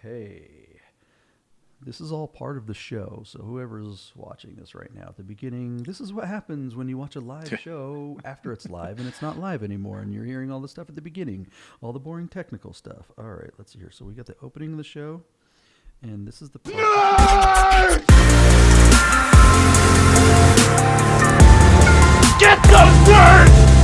Okay. This is all part of the show, so whoever's watching this right now at the beginning, this is what happens when you watch a live show after it's live and it's not live anymore and you're hearing all the stuff at the beginning, all the boring technical stuff. All right, let's see here. So we got the opening of the show, and this is the part. Get those nerds!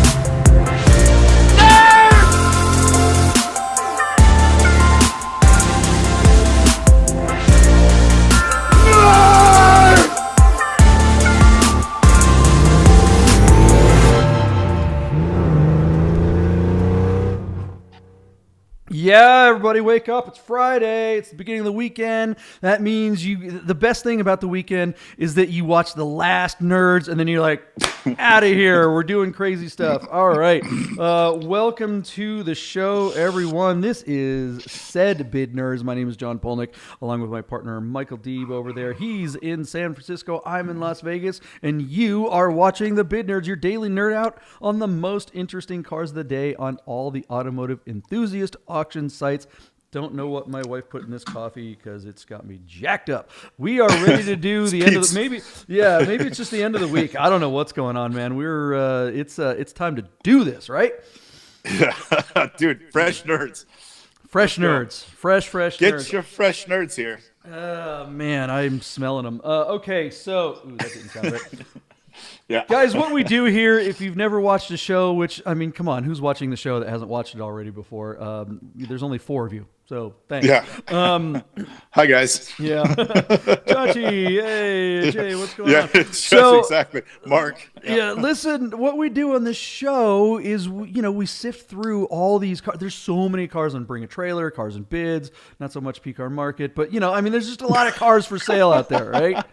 Yeah, everybody wake up. It's Friday. It's the beginning of the weekend. That means the best thing about the weekend is that you watch The Last Nerds and then you're like, out of here. We're doing crazy stuff. All right. Welcome to the show, everyone. This is Said Bid Nerds. My name is John Polnick, along with my partner, Michael Deeb over there. He's in San Francisco. I'm in Las Vegas. And you are watching the Bid Nerds, your daily nerd out on the most interesting cars of the day on all the automotive enthusiast auction sites. Don't know what my wife put in this coffee because it's got me jacked up. We are ready to do the end of the maybe it's just the end of the week. I don't know what's going on, man. It's time to do this, right? Dude, fresh nerds. Fresh nerds. Fresh nerds. Get your fresh nerds here. Man, I'm smelling them. Okay, so that didn't sound right. Yeah. Guys, what we do here, if you've never watched the show, which, I mean, come on, who's watching the show that hasn't watched it already before? There's only 4 of you, so thanks. Yeah. Hi, guys. Yeah. Chachi, hey, Jay, what's going on? Yeah, exactly. Mark. Yeah, listen, what we do on this show is, we sift through all these cars. There's so many cars on Bring a Trailer, Cars and Bids, not so much P-Car Market, but, there's just a lot of cars for sale out there, right?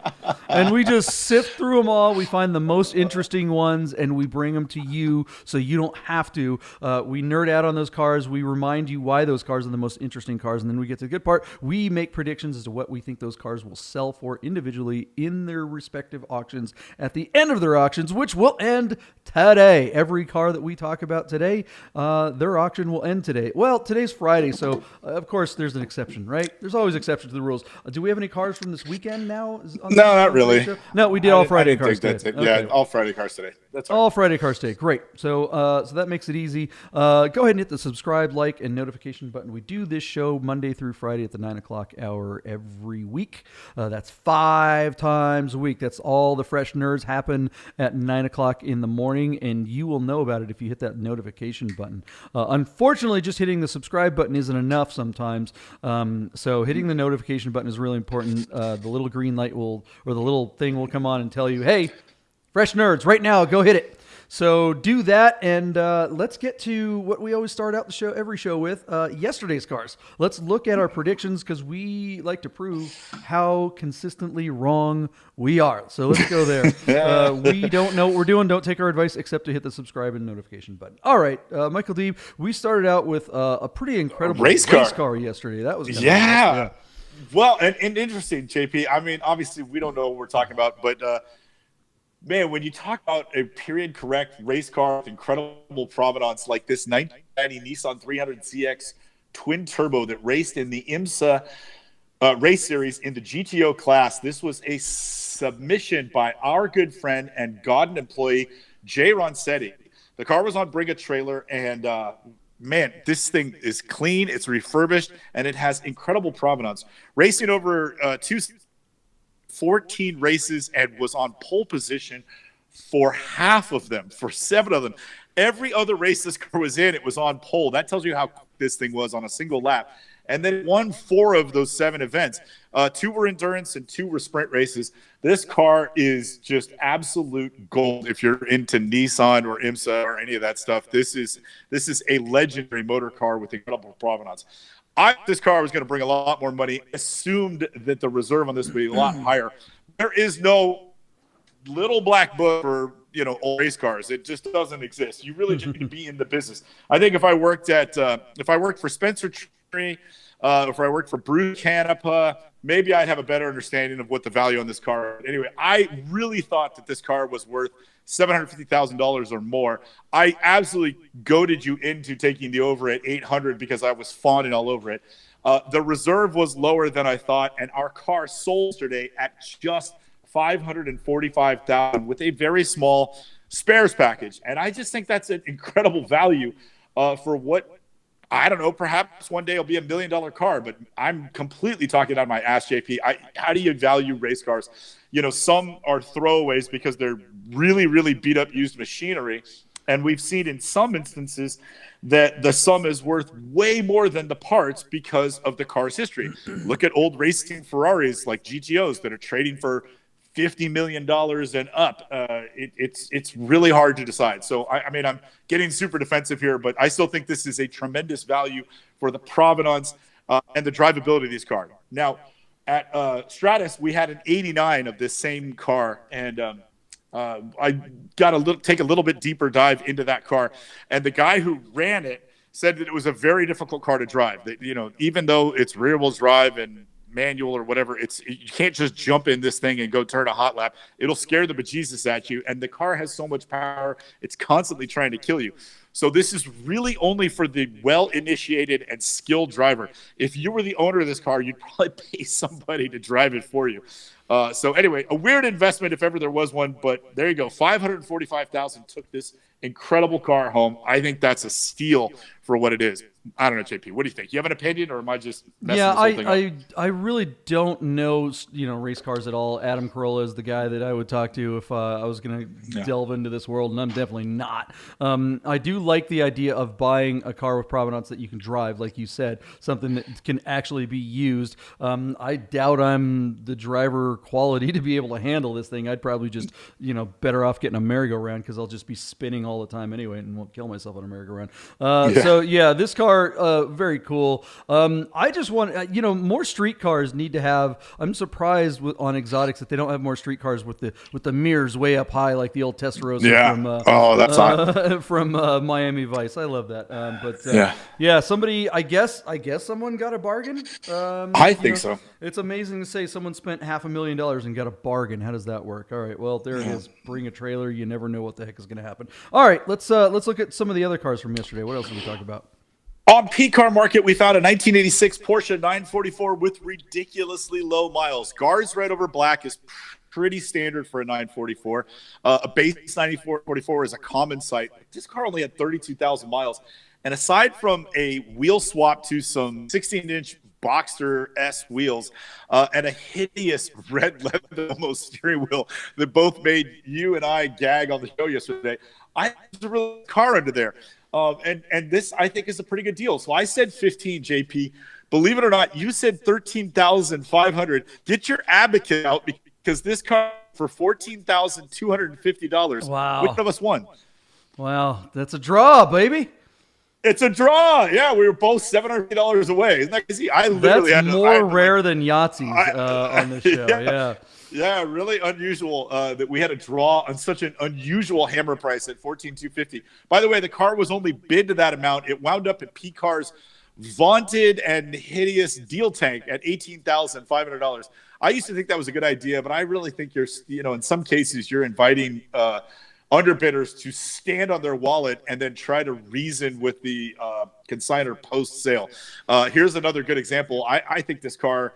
And we just sift through them all. We find the most interesting ones, and we bring them to you so you don't have to. We nerd out on those cars. We remind you why those cars are the most interesting cars, and then we get to the good part. We make predictions as to what we think those cars will sell for individually in their respective auctions at the end of their auctions, which will end today. Every car that we talk about today, their auction will end today. Well, today's Friday, so of course there's an exception, right? There's always exceptions to the rules. Do we have any cars from this weekend now? No, not really. No, we did all Friday cars today. Yeah, all Friday cars today. That's all Friday cars today. Great. So that makes it easy. Go ahead and hit the subscribe, like, and notification button. We do this show Monday through Friday at the 9 o'clock hour every week. That's 5 times a week. That's all the fresh nerds happen at 9 o'clock in the morning, and you will know about it if you hit that notification button. Unfortunately, just hitting the subscribe button isn't enough sometimes. So hitting the notification button is really important. The little green light the little thing will come on and tell you, hey, fresh nerds, right now, go hit it. So do that, and let's get to what we always start out every show with, yesterday's cars. Let's look at our predictions because we like to prove how consistently wrong we are. So let's go there. We don't know what we're doing. Don't take our advice except to hit the subscribe and notification button. All right, Michael Deeb, we started out with a pretty incredible race car yesterday. That was yeah. Well, and interesting, JP. I mean, obviously, we don't know what we're talking about, but man, when you talk about a period-correct race car with incredible provenance like this 1990 Nissan 300ZX twin turbo that raced in the IMSA race series in the GTO class, this was a submission by our good friend and Godden employee, Jay Ronsetti. The car was on Bring a Trailer, and man, this thing is clean, it's refurbished, and it has incredible provenance. Racing over 14 races and was on pole position for half of them, for 7 of them. Every other race this car was in, it was on pole. That tells you how quick this thing was on a single lap. And then won 4 of those 7 events. 2 were endurance and 2 were sprint races. This car is just absolute gold if you're into Nissan or IMSA or any of that stuff. This is a legendary motor car with incredible provenance. This car was going to bring a lot more money. Assumed that the reserve on this would be a lot higher. There is no little black book for old race cars. It just doesn't exist. You really just need to be in the business. I think if I worked for Spencer Tree, if I worked for Bruce Canepa, maybe I'd have a better understanding of what the value on this car. Anyway, I really thought that this car was worth $750,000 or more. I absolutely goaded you into taking the over at 800 because I was fawning all over it. The reserve was lower than I thought, and our car sold yesterday at just $545,000 with a very small spares package. And I just think that's an incredible value for what, I don't know, perhaps one day it'll be $1 million car, but I'm completely talking out of my ass, JP. How do you value race cars? You know, some are throwaways because they're really, really beat up used machinery. And we've seen in some instances that the sum is worth way more than the parts because of the car's history. Look at old racing Ferraris like GTOs that are trading for $50 million and up. It's really hard to decide. So, I mean, I'm getting super defensive here, but I still think this is a tremendous value for the provenance and the drivability of these cars. Now, at Stratus, we had an 89 of this same car, and I got take a little bit deeper dive into that car. And the guy who ran it said that it was a very difficult car to drive. That, you know, even though it's rear-wheel drive and manual or whatever, you can't just jump in this thing and go turn a hot lap. It'll scare the bejesus at you, and the car has so much power, it's constantly trying to kill you. So this is really only for the well-initiated and skilled driver. If you were the owner of this car, you'd probably pay somebody to drive it for you. So anyway, a weird investment if ever there was one, but there you go. $545,000 took this incredible car home. I think that's a steal for what it is. I don't know, JP. What do you think? You have an opinion, or am I just messing this whole thing up? I really don't know, race cars at all. Adam Carolla is the guy that I would talk to if I was going to delve into this world, and I'm definitely not. I do like the idea of buying a car with provenance that you can drive, like you said, something that can actually be used. I doubt I'm the driver quality to be able to handle this thing. I'd probably just, better off getting a merry-go-round because I'll just be spinning all the time anyway and won't kill myself on a merry-go-round. So, this car, very cool. I just want, more street cars need to have. I'm surprised on exotics that they don't have more street cars with the mirrors way up high like the old Testarossa from Miami Vice. I love that. Somebody, I guess someone got a bargain. I think so. It's amazing to say someone spent $500,000 and got a bargain. How does that work? All right, well there it is. Bring a trailer. You never know what the heck is going to happen. All right, let's look at some of the other cars from yesterday. What else did we talk about? On P-Car Market, we found a 1986 Porsche 944 with ridiculously low miles. Guards red over black is pretty standard for a 944. A base 944 is a common sight. This car only had 32,000 miles. And aside from a wheel swap to some 16-inch Boxster S wheels and a hideous red leather almost steering wheel that both made you and I gag on the show yesterday, I there's a real car under there. And this, I think, is a pretty good deal. So I said 15, JP. Believe it or not, you said 13,500. Get your advocate out because this car for $14,250. Wow. Which of us won? Wow, that's a draw, baby. It's a draw. Yeah, we were both $750 away. Isn't that crazy? That's more rare than Yahtzees on the show. Yeah. Yeah, really unusual that we had a draw on such an unusual hammer price at $14,250. By the way, the car was only bid to that amount. It wound up at P-Car's vaunted and hideous deal tank at $18,500. I used to think that was a good idea, but I really think in some cases you're inviting underbidders to stand on their wallet and then try to reason with the consignor post-sale. Here's another good example. I think this car,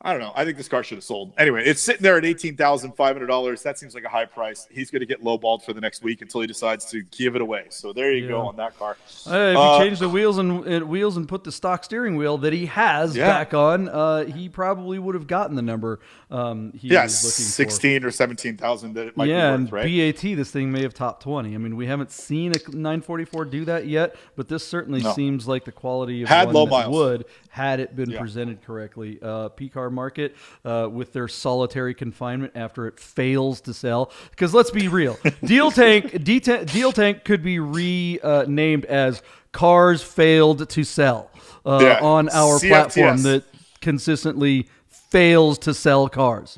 I don't know. I think this car should have sold. Anyway, it's sitting there at $18,500. That seems like a high price. He's going to get lowballed for the next week until he decides to give it away. So there you go on that car. If you change the wheels and put the stock steering wheel that he has back on, he probably would have gotten the number he was looking 16 for. or 17,000 that it might be worth, right? And BAT, this thing may have topped 20. I mean, we haven't seen a 944 do that yet, but this certainly seems like the quality of one that would, had it been presented correctly. P-Car Market with their solitary confinement after it fails to sell. Because let's be real, Deal Tank could be renamed as Cars Failed to Sell on our CFTS. platform that consistently fails to sell cars.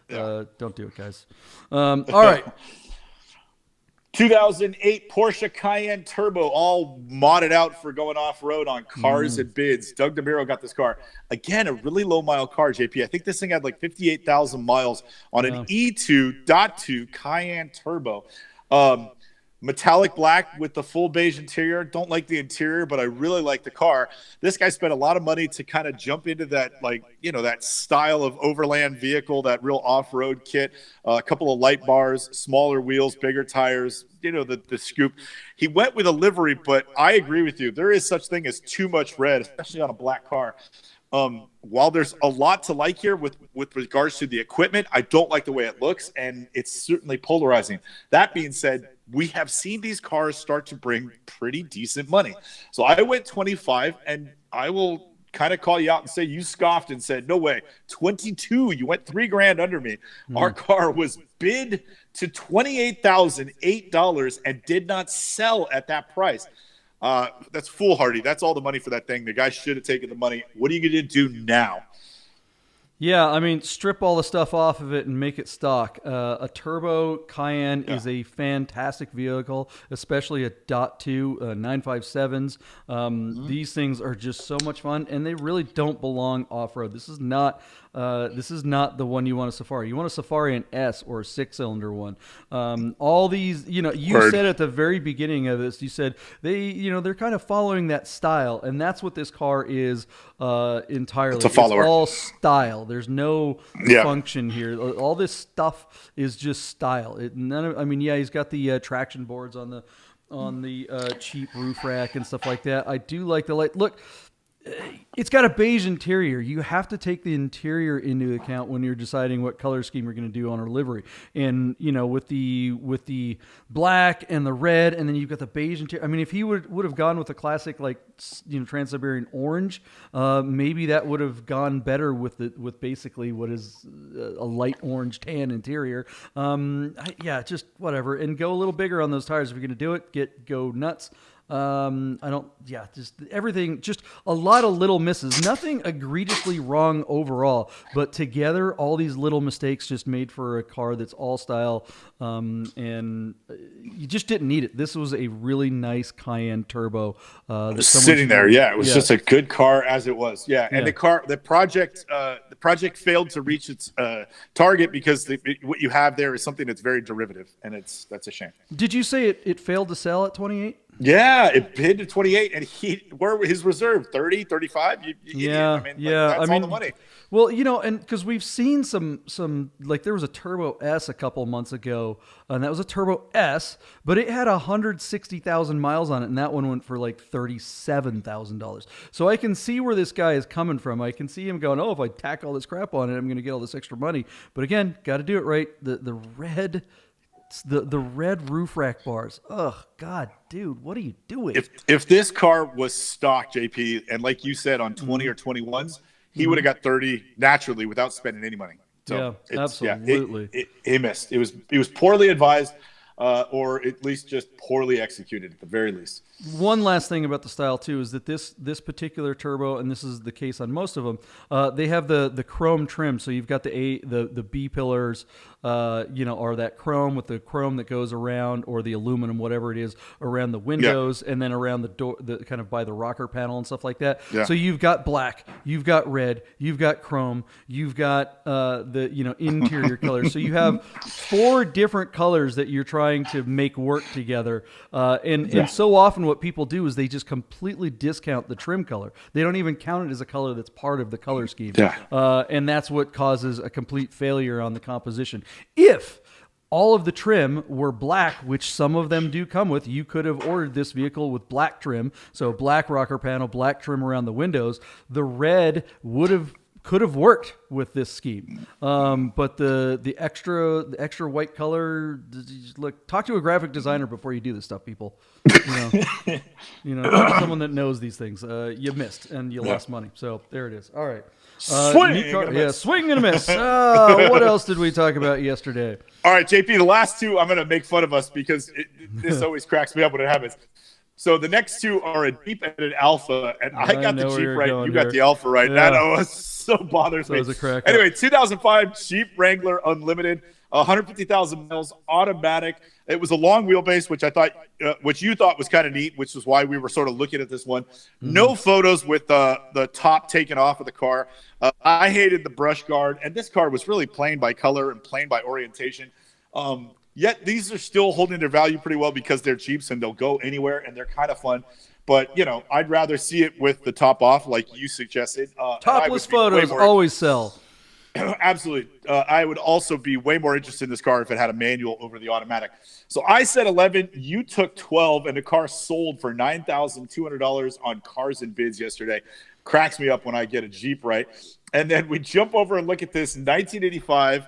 Don't do it, guys. All right. 2008 Porsche Cayenne Turbo, all modded out for going off-road on Cars and Bids. Doug DeMiro got this car. Again, a really low-mile car, JP. I think this thing had like 58,000 miles on an E2.2 Cayenne Turbo. metallic black with the full beige interior. Don't like the interior, but I really like the car. This guy spent a lot of money to kind of jump into that, like, you know, that style of overland vehicle, that real off-road kit, a couple of light bars, smaller wheels, bigger tires, you know, the scoop. He went with a livery, but I agree with you. There is such thing as too much red, especially on a black car. While there's a lot to like here with regards to the equipment, I don't like the way it looks, and it's certainly polarizing. That being said, we have seen these cars start to bring pretty decent money. So I went 25, and I will kind of call you out and say you scoffed and said, no way, 22, you went $3,000 under me. Our car was bid to $28,008 and did not sell at that price. That's foolhardy. That's all the money for that thing. The guy should have taken the money. What are you going to do now? Yeah, I mean, strip all the stuff off of it and make it stock. A turbo Cayenne is a fantastic vehicle, especially a .2 957s. These things are just so much fun, and they really don't belong off-road. This is not the one you want a Safari. You want a Safari an S or a 6-cylinder one. All these, you know, you said at the very beginning of this, you said they're kind of following that style, and that's what this car is entirely. It's a follower. It's all style. There's no function here. All this stuff is just style. He's got the traction boards on the cheap roof rack and stuff like that. I do like the light. Look, it's got a beige interior. You have to take the interior into account when you're deciding what color scheme you're going to do on our livery. And, you know, with the black and the red, and then you've got the beige interior. I mean, if he would have gone with a classic, like, you know, Trans-Siberian orange, maybe that would have gone better with basically what is a light orange tan interior. Just whatever. And go a little bigger on those tires if you're going to do it. Go nuts. Just everything, just a lot of little misses, nothing egregiously wrong overall, but together, all these little mistakes just made for a car that's all style. And you just didn't need it. This was a really nice Cayenne turbo. Sitting there. Yeah. It was just a good car as it was. Yeah. And the project failed to reach its target because what you have there is something that's very derivative, and that's a shame. Did you say it failed to sell at 28? Yeah, it bid to 28, and where his reserve 30, 35. That's all the money. Well, you know, and because we've seen some like there was a Turbo S a couple months ago, and that was a Turbo S, but it had 160,000 miles on it, and that one went for like $37,000. So I can see where this guy is coming from. I can see him going, oh, if I tack all this crap on it, I'm going to get all this extra money. But again, got to do it right. The red. The red roof rack bars. Ugh, God, dude, what are you doing? If this car was stock, JP, and like you said, on 20 or 21s, he would have got 30 naturally without spending any money. So absolutely. He missed. It was poorly advised, or at least just poorly executed at the very least. One last thing about the style too is that this particular turbo, and this is the case on most of them, they have the chrome trim. So you've got the B pillars, are that chrome with the chrome that goes around, or the aluminum, whatever it is, around the windows, and then around the door, the kind of by the rocker panel and stuff like that. Yeah. So you've got black, you've got red, you've got chrome, you've got the interior colors. So you have 4 different colors that you're trying to make work together, and so often what people do is they just completely discount the trim color. They don't even count it as a color that's part of the color scheme. And that's what causes a complete failure on the composition. If all of the trim were black, which some of them do come with, you could have ordered this vehicle with black trim. So black rocker panel, black trim around the windows. The red could have worked with this scheme, but the extra white color. Look, talk to a graphic designer before you do this stuff, people. Talk to someone that knows these things. You missed and you lost money. So there it is. All right. Swing and a miss. What else did we talk about yesterday? All right, JP, the last 2, I'm going to make fun of us because this always cracks me up when it happens. So the next 2 are a Jeep and an Alpha, and I got the Jeep right. You got the Alpha right. Yeah. That was so bothers me. Anyway, 2005 Jeep Wrangler Unlimited, 150,000 miles, automatic. It was a long wheelbase, which you thought was kind of neat, which is why we were sort of looking at this one. No photos with the top taken off of the car. I hated the brush guard, and this car was really plain by color and plain by orientation. Yet these are still holding their value pretty well because they're Jeeps and they'll go anywhere and they're kind of fun. But, I'd rather see it with the top off like you suggested. Topless photos always sell. Absolutely. I would also be way more interested in this car if it had a manual over the automatic. So I said 11, you took 12, and the car sold for $9,200 on Cars and Bids yesterday. Cracks me up when I get a Jeep right. And then we jump over and look at this 1985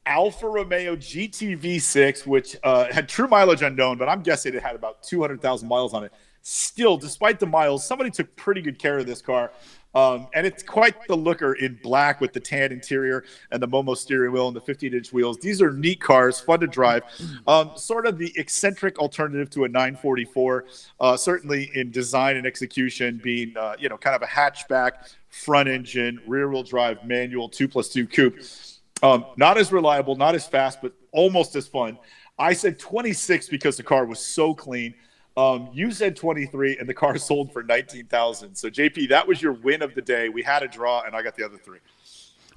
Alfa Romeo GT V6, which had true mileage unknown, but I'm guessing it had about 200,000 miles on it. Still, despite the miles, somebody took pretty good care of this car. And it's quite the looker in black with the tan interior and the Momo steering wheel and the 15-inch wheels. These are neat cars, fun to drive. Sort of the eccentric alternative to a 944, certainly in design and execution, being kind of a hatchback, front engine, rear-wheel drive, manual 2+2 coupe. Not as reliable, not as fast, but almost as fun. I said 26 because the car was so clean. You said 23, and the car sold for 19,000. So, JP, that was your win of the day. We had a draw, and I got the other three.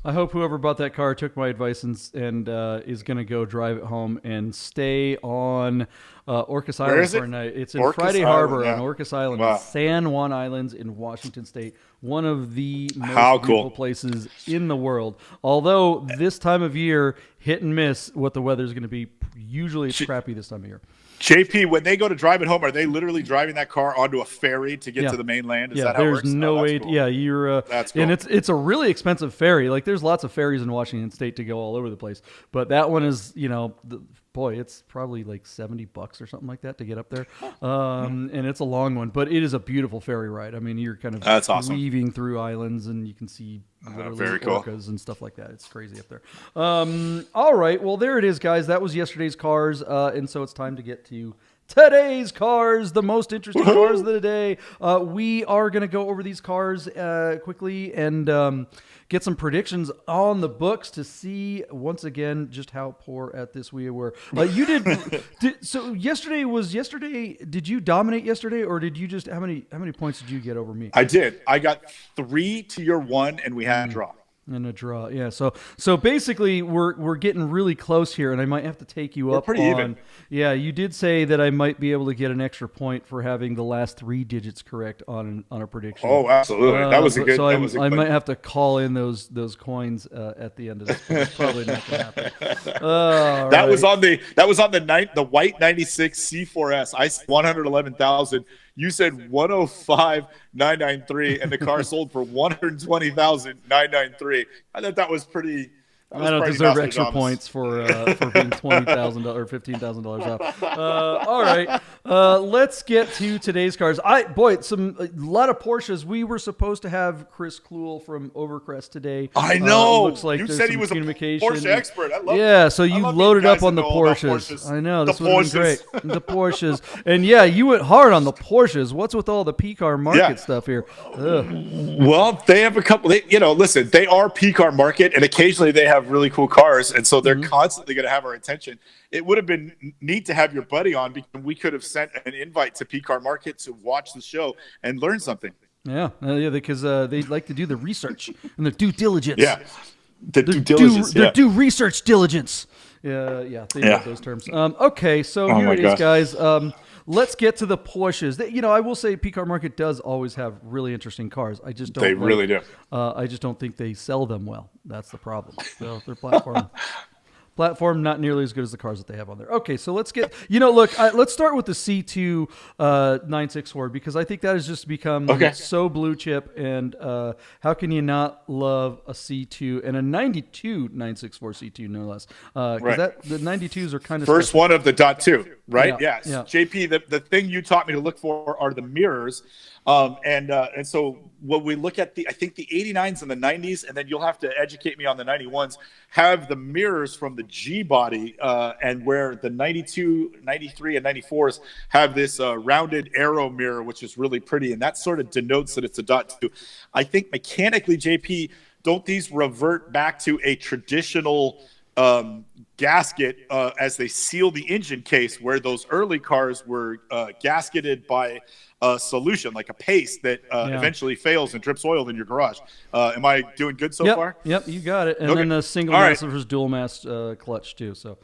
I hope whoever bought that car took my advice and is going to go drive it home and stay on Orcas Island for a night. It's in Friday Harbor on Orcas Island, San Juan Islands in Washington State. One of the most beautiful places in the world. Although this time of year, hit and miss what the weather is going to be. Usually it's crappy this time of year. JP, when they go to drive it home, are they literally driving that car onto a ferry to get to the mainland? Is that how it works? There's no way. Cool. You're. That's cool. And it's a really expensive ferry. Like there's lots of ferries in Washington State to go all over the place, but that one is, it's probably like $70 or something like that to get up there. And it's a long one, but it is a beautiful ferry ride. I mean, you're kind of weaving through islands, and you can see literally orcas and stuff like that. It's crazy up there. All right, well there it is, guys. That was yesterday's cars, and so it's time to get to today's cars, the most interesting cars of the day. We are going to go over these cars quickly and get some predictions on the books to see once again just how poor at this we were. You so yesterday. Did you dominate yesterday, or did you just how many points did you get over me? I did. I got 3 to your 1, and we had a draw. And a draw, yeah. So basically, we're getting really close here, and I might have to take you up. Pretty even. Yeah, you did say that I might be able to get an extra point for having the last 3 digits correct on a prediction. Oh, absolutely. That was a good. So I might have to call in those coins at the end of this. It's probably not going to happen. That was on the white 96 C4S. I 111,000. You said 105,993, and the car sold for 120,993. I thought that was pretty. I don't deserve extra points for being $20,000 or $15,000 off. All right, let's get to today's cars. A lot of Porsches. We were supposed to have Chris Kluhl from Overcrest today. I know. Looks like you said he was a Porsche expert. I love it. So you loaded up on the Porsches. I know. This would have been great. The Porsches. And yeah, you went hard on the Porsches. What's with all the P-car market stuff here? Ugh. Well, they have a couple. Listen, they are P-car market, and occasionally they have really cool cars, and so they're constantly going to have our attention. It would have been neat to have your buddy on, because we could have sent an invite to P-Car Market to watch the show and learn something. Yeah, because they like to do the research and the due diligence. Yeah, the due diligence. Their due research diligence. They love those terms. Okay, so here it is, guys. Let's get to the Porsches. I will say P-Car Market does always have really interesting cars. I just don't. They really do. I just don't think they sell them well. That's the problem. So their platform not nearly as good as the cars that they have on there. Okay, so let's get. Let's start with the C2 964, because I think that has just become so blue chip. And how can you not love a C2 and a 92 964 C2, no less? Because the 92s are kind of first one of the .2, right? Yeah. JP, the thing you taught me to look for are the mirrors. And so when we look at I think the 89s and the 90s, and then you'll have to educate me on the 91s, have the mirrors from the G body, and where the 92, 93, and 94s have this rounded arrow mirror, which is really pretty. And that sort of denotes that it's a .2. I think mechanically, JP, don't these revert back to a traditional gasket as they seal the engine case, where those early cars were gasketed by a solution like a paste that eventually fails and drips oil in your garage. Am I doing good so far? Yep, you got it. And then a single mass versus dual mass clutch too. So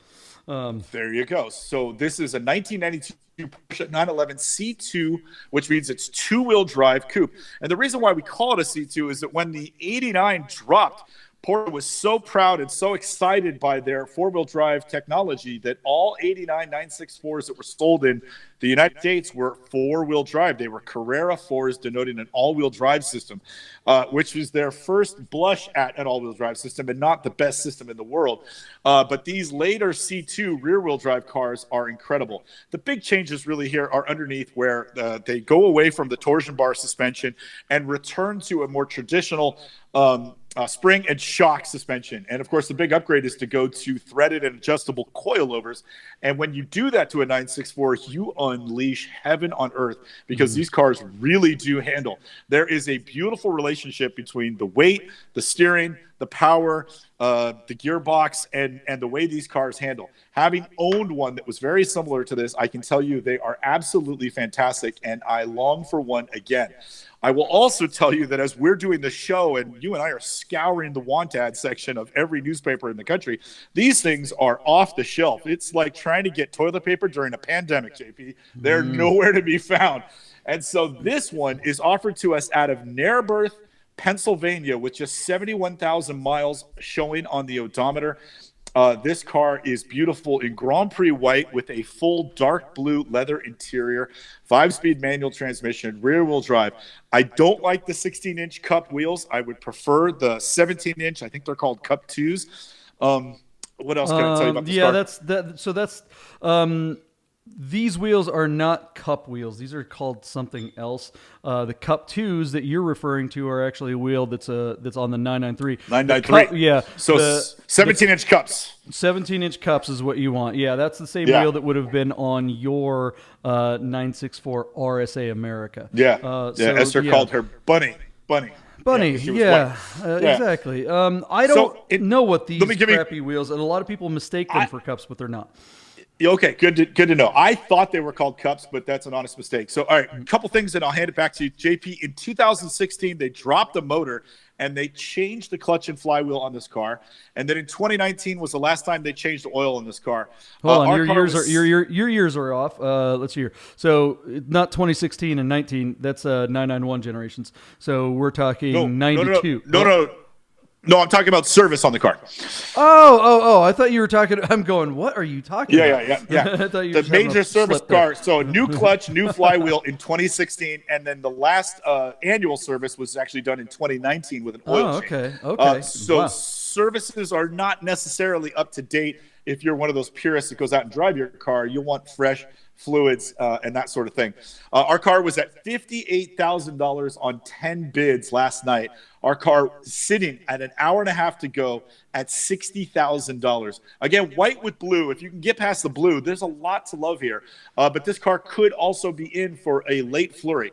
There you go. So this is a 1992 Porsche 911 C2, which means it's two-wheel drive coupe. And the reason why we call it a C2 is that when the 89 dropped, Porsche was so proud and so excited by their four-wheel drive technology that all 89 964s that were sold in the United States were four-wheel drive. They were Carrera 4s, denoting an all-wheel drive system, which was their first blush at an all-wheel drive system and not the best system in the world. But these later C2 rear-wheel drive cars are incredible. The big changes really here are underneath, where they go away from the torsion bar suspension and return to a more traditional spring and shock suspension. And of course, the big upgrade is to go to threaded and adjustable coilovers. And when you do that to a 964, you unleash heaven on earth, because these cars really do handle. There is a beautiful relationship between the weight, the steering, the power, the gearbox, and the way these cars handle. Having owned one that was very similar to this, I can tell you they are absolutely fantastic, and I long for one again. I will also tell you that as we're doing the show and you and I are scouring the want ad section of every newspaper in the country, these things are off the shelf. It's like trying to get toilet paper during a pandemic, JP. They're nowhere to be found. And so this one is offered to us out of Narberth, Pennsylvania, with just 71,000 miles showing on the odometer. This car is beautiful in Grand Prix white with a full dark blue leather interior, 5-speed manual transmission, rear-wheel drive. I don't like the 16-inch cup wheels. I would prefer the 17-inch. I think they're called Cup 2s. What else can I tell you about this car? These wheels are not cup wheels. These are called something else. The Cup 2s that you're referring to are actually a wheel that's on the 993. 993. Yeah. So 17-inch cups. 17-inch cups is what you want. Yeah, that's the same wheel that would have been on your 964 RSA America. Yeah. Esther called her Bunny. Exactly. I don't know what these crappy wheels, and a lot of people mistake them for cups, but they're not. Okay, good to know. I thought they were called cups, but that's an honest mistake. So, all right, a couple things, and I'll hand it back to you, JP. In 2016, they dropped the motor and they changed the clutch and flywheel on this car. And then in 2019 was the last time they changed the oil in this car. Hold on, your years are off. Let's see here. So not 2016 and 19. That's 991 generations. So we're talking 92. No, I'm talking about service on the car. Oh! I thought you were talking. I'm going. What are you talking about? Yeah. I thought you were the major service car. So new clutch, new flywheel in 2016, and then the last annual service was actually done in 2019 with an oil change. Okay. Services are not necessarily up to date. If you're one of those purists that goes out and drive your car, you'll want fresh fluids and that sort of thing. Our car was at $58,000 on 10 bids last night. Our car sitting at an hour and a half to go at $60,000. Again, white with blue. If you can get past the blue, there's a lot to love here. But this car could also be in for a late flurry.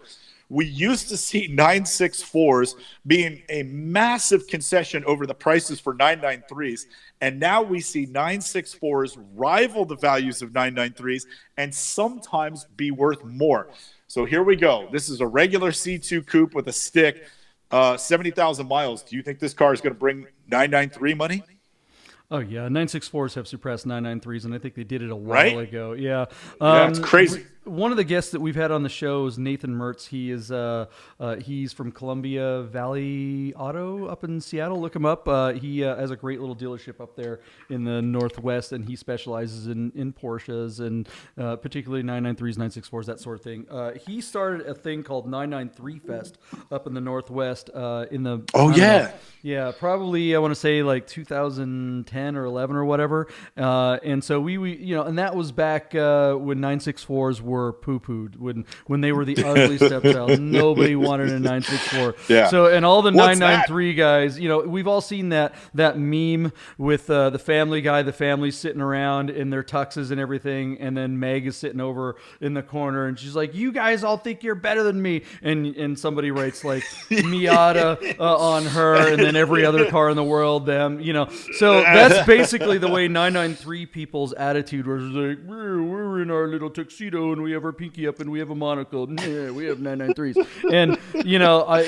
We used to see 964s being a massive concession over the prices for 993s. And now we see 964s rival the values of 993s and sometimes be worth more. So here we go. This is a regular C2 coupe with a stick, 70,000 miles. Do you think this car is going to bring 993 money? Oh, yeah. 964s have surpassed 993s, and I think they did it a while ago. Yeah. It's crazy. One of the guests that we've had on the show is Nathan Mertz. He's from Columbia Valley Auto up in Seattle. Look him up. He has a great little dealership up there in the Northwest, and he specializes in Porsches and particularly 993s, 964s, that sort of thing. He started a thing called 993 Fest up in the Northwest in the... Yeah, probably I want to say like 2010 or 11 or whatever. And so we and that was back when 964s were poo-pooed, when they were the ugly stepchild. Nobody wanted a 964. Yeah. So, and all the 993 guys, we've all seen that meme with the Family Guy, the family's sitting around in their tuxes and everything, and then Meg is sitting over in the corner, and she's like, "You guys all think you're better than me," and somebody writes like Miata on her, and then every other car in the world, them, So that's basically the way 993 people's attitude was like, we're in our little tuxedo and and we have our pinky up, and we have a monocle. We have 993s. And,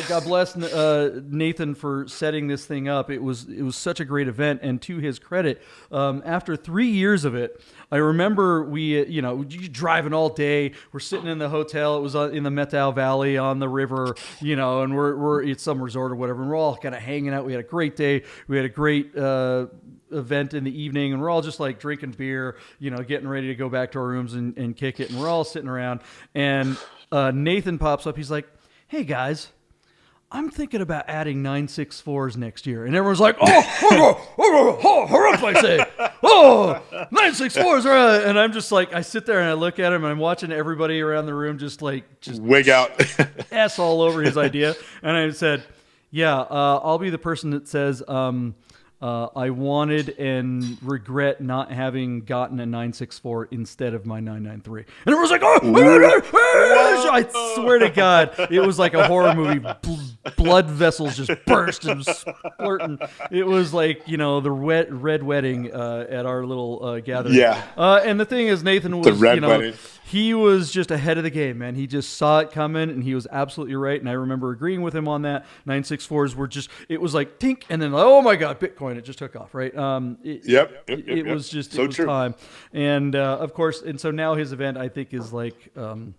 God bless Nathan for setting this thing up. It was such a great event. And to his credit, after 3 years of it, I remember we, driving all day. We're sitting in the hotel. It was in the Methow Valley on the river, and we're at some resort or whatever. And we're all kind of hanging out. We had a great day. We had a great event in the evening, and we're all just like drinking beer, getting ready to go back to our rooms and kick it. And we're all sitting around. And Nathan pops up. He's like, "Hey guys, I'm thinking about adding 964s next year." And everyone's like, hurry up, I say. 964s. And I'm just like, I sit there and I look at him and I'm watching everybody around the room just wig out. S all over his idea. And I said, yeah, I'll be the person that says, I wanted and regret not having gotten a 964 instead of my 993. And everyone's like, I swear to God, it was like a horror movie. Blood vessels just burst and splurting. It was like, the red wedding at our little gathering. Yeah. And the thing is, Nathan was, the red wedding. He was just ahead of the game, man. He just saw it coming, and he was absolutely right. And I remember agreeing with him on that. 964s were it was like tink, and then oh my God, Bitcoin, it just took off, right? It was just so true. Time, and of course, and so now his event I think is like I don't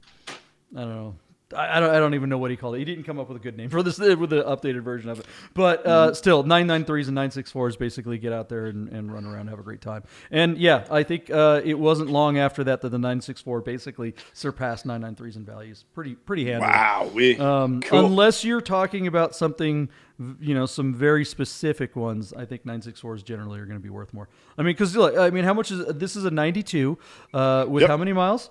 know. I don't even know what he called it. He didn't come up with a good name for this with the updated version of it. But still, 993s and 964s basically get out there and run around and have a great time. And yeah, I think it wasn't long after that the 964 basically surpassed 993s in values. Pretty handy. Wow. Cool. Unless you're talking about something, some very specific ones, I think 964s generally are going to be worth more. I mean, because how much is this? Is a 92 with how many miles?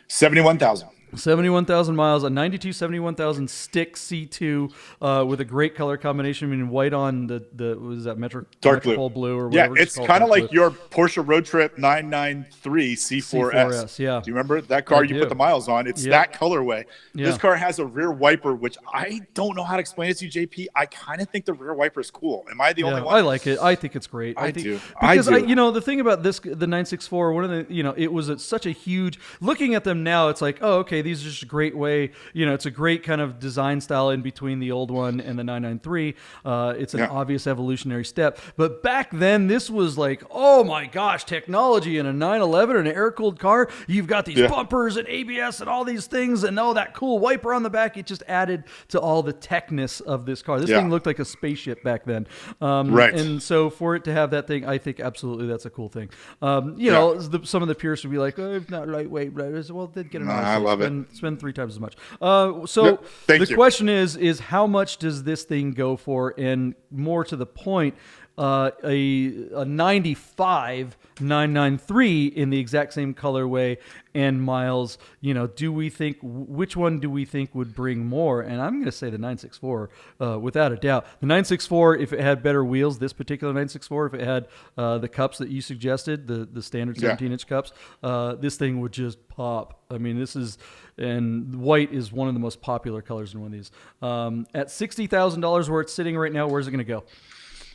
71,000. 71,000 miles, a 92 71,000 stick C2 with a great color combination. I mean, white on the what is that, dark blue or whatever. Yeah, it's kind of like your Porsche Road Trip 993 C4S. Yeah. Do you remember that car you put the miles on? It's that colorway. Yeah. This car has a rear wiper, which I don't know how to explain it to you, JP. I kind of think the rear wiper is cool. Am I the only one? I like it. I think it's great. I do. Because the thing about this, the 964, one of the, it was such a huge. Looking at them now, it's like, oh, okay, these are just a great way. It's a great kind of design style in between the old one and the 993. It's an obvious evolutionary step. But back then, this was like, oh my gosh, technology in a 911 and an air-cooled car. You've got these bumpers and ABS and all these things, and that cool wiper on the back. It just added to all the techness of this car. This thing looked like a spaceship back then. Right. And so for it to have that thing, I think absolutely that's a cool thing. Some of the purists would be like, oh, it's not lightweight. Well, they'd get a nice. I love it. Spend 3 times as much. The question is how much does this thing go for? And more to the point, a 95 993 in the exact same colorway and miles, do we think, which one do we think would bring more? And I'm going to say the 964 without a doubt. The 964, if it had better wheels, this particular 964, if it had the cups that you suggested, the standard 17-inch cups, this thing would just pop. I mean, and white is one of the most popular colors in one of these. At $60,000 where it's sitting right now, where's it going to go?